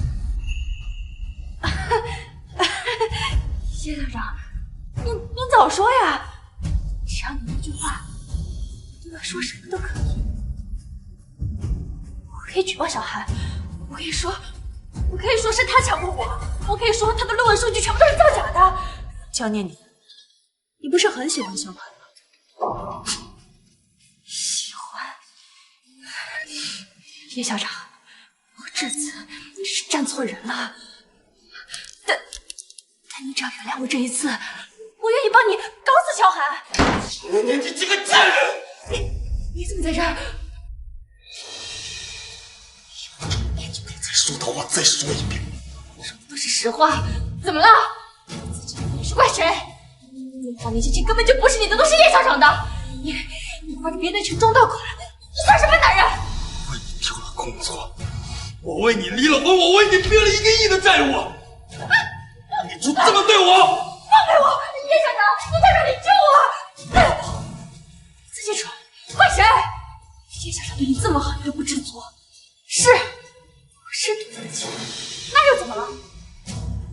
叶校长，你早说呀！只要你一句话，对我说什么都可以。我可以举报小韩，我可以说是他强迫我，我可以说他的论文数据全部都是造假的。江念念，你不是很喜欢萧寒吗？喜欢。叶校长，我这次是站错人了，但你只要原谅我这一次，我愿意帮你搞死萧寒。你这个贱人！你怎么在这儿？你就可以再说的话再说一遍。说的都是实话，怎么了？自己你是怪谁？那花那些钱根本就不是你的，都是叶校长的。你花着别人的钱装到口来，你算什么男人？为你丢了工作，我为你离了婚，我为你背了1个亿的债务，你就这么对我？放开我！叶校长，叶校长，你救我！自己说，怪谁？叶校长对你这么好，你都不知足。是赌你的钱，那又怎么了？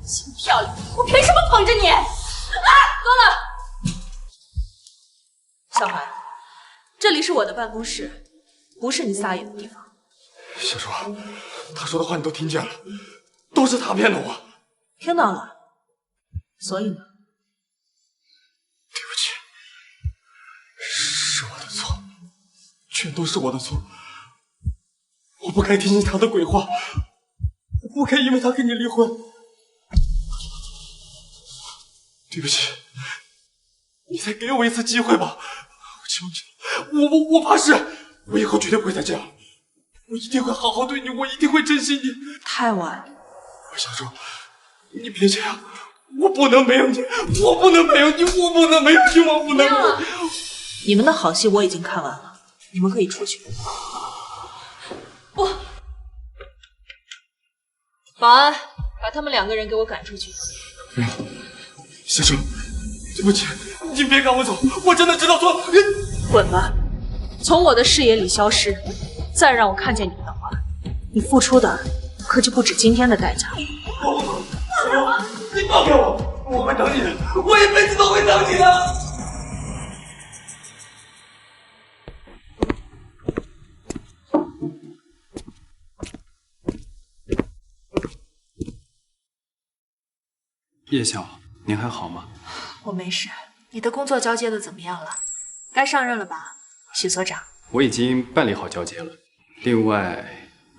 心漂亮，我凭什么捧着你？啊，够了！小寒，这里是我的办公室，不是你撒野的地方。小朱，他说的话你都听见了，都是他骗的我。听到了，所以呢？对不起，是我的错，全都是我的错。我不该听信他的鬼话，我不该因为他跟你离婚。对不起，你再给我一次机会吧，我求你了，我发誓，我以后绝对不会再这样，我一定会好好对你，我一定会珍惜你。太晚，小朱，你别这样，我不能没有你，我不能没有你，我不能没有你，我不能没有你。你们的好戏我已经看完了，你们可以出去。不，保安，把他们2个人给我赶出去。小朱，对不起，你别赶我走，我真的知道错。滚吧，从我的视野里消失，再让我看见你的话，你付出的可就不止今天的代价了。你放开我，我会等你的，我一辈子都会等你的。叶晓，您还好吗？我没事。你的工作交接的怎么样了？该上任了吧，许所长？我已经办理好交接了。另外，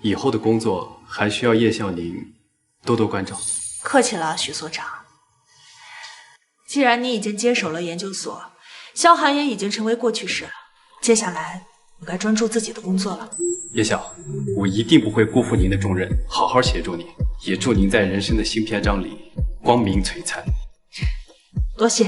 以后的工作还需要叶校您多多关照。客气了，许所长。既然你已经接手了研究所，萧寒也已经成为过去式了，接下来我该专注自己的工作了。叶晓，我一定不会辜负您的重任，好好协助您，也祝您在人生的新篇章里光明璀璨。多谢。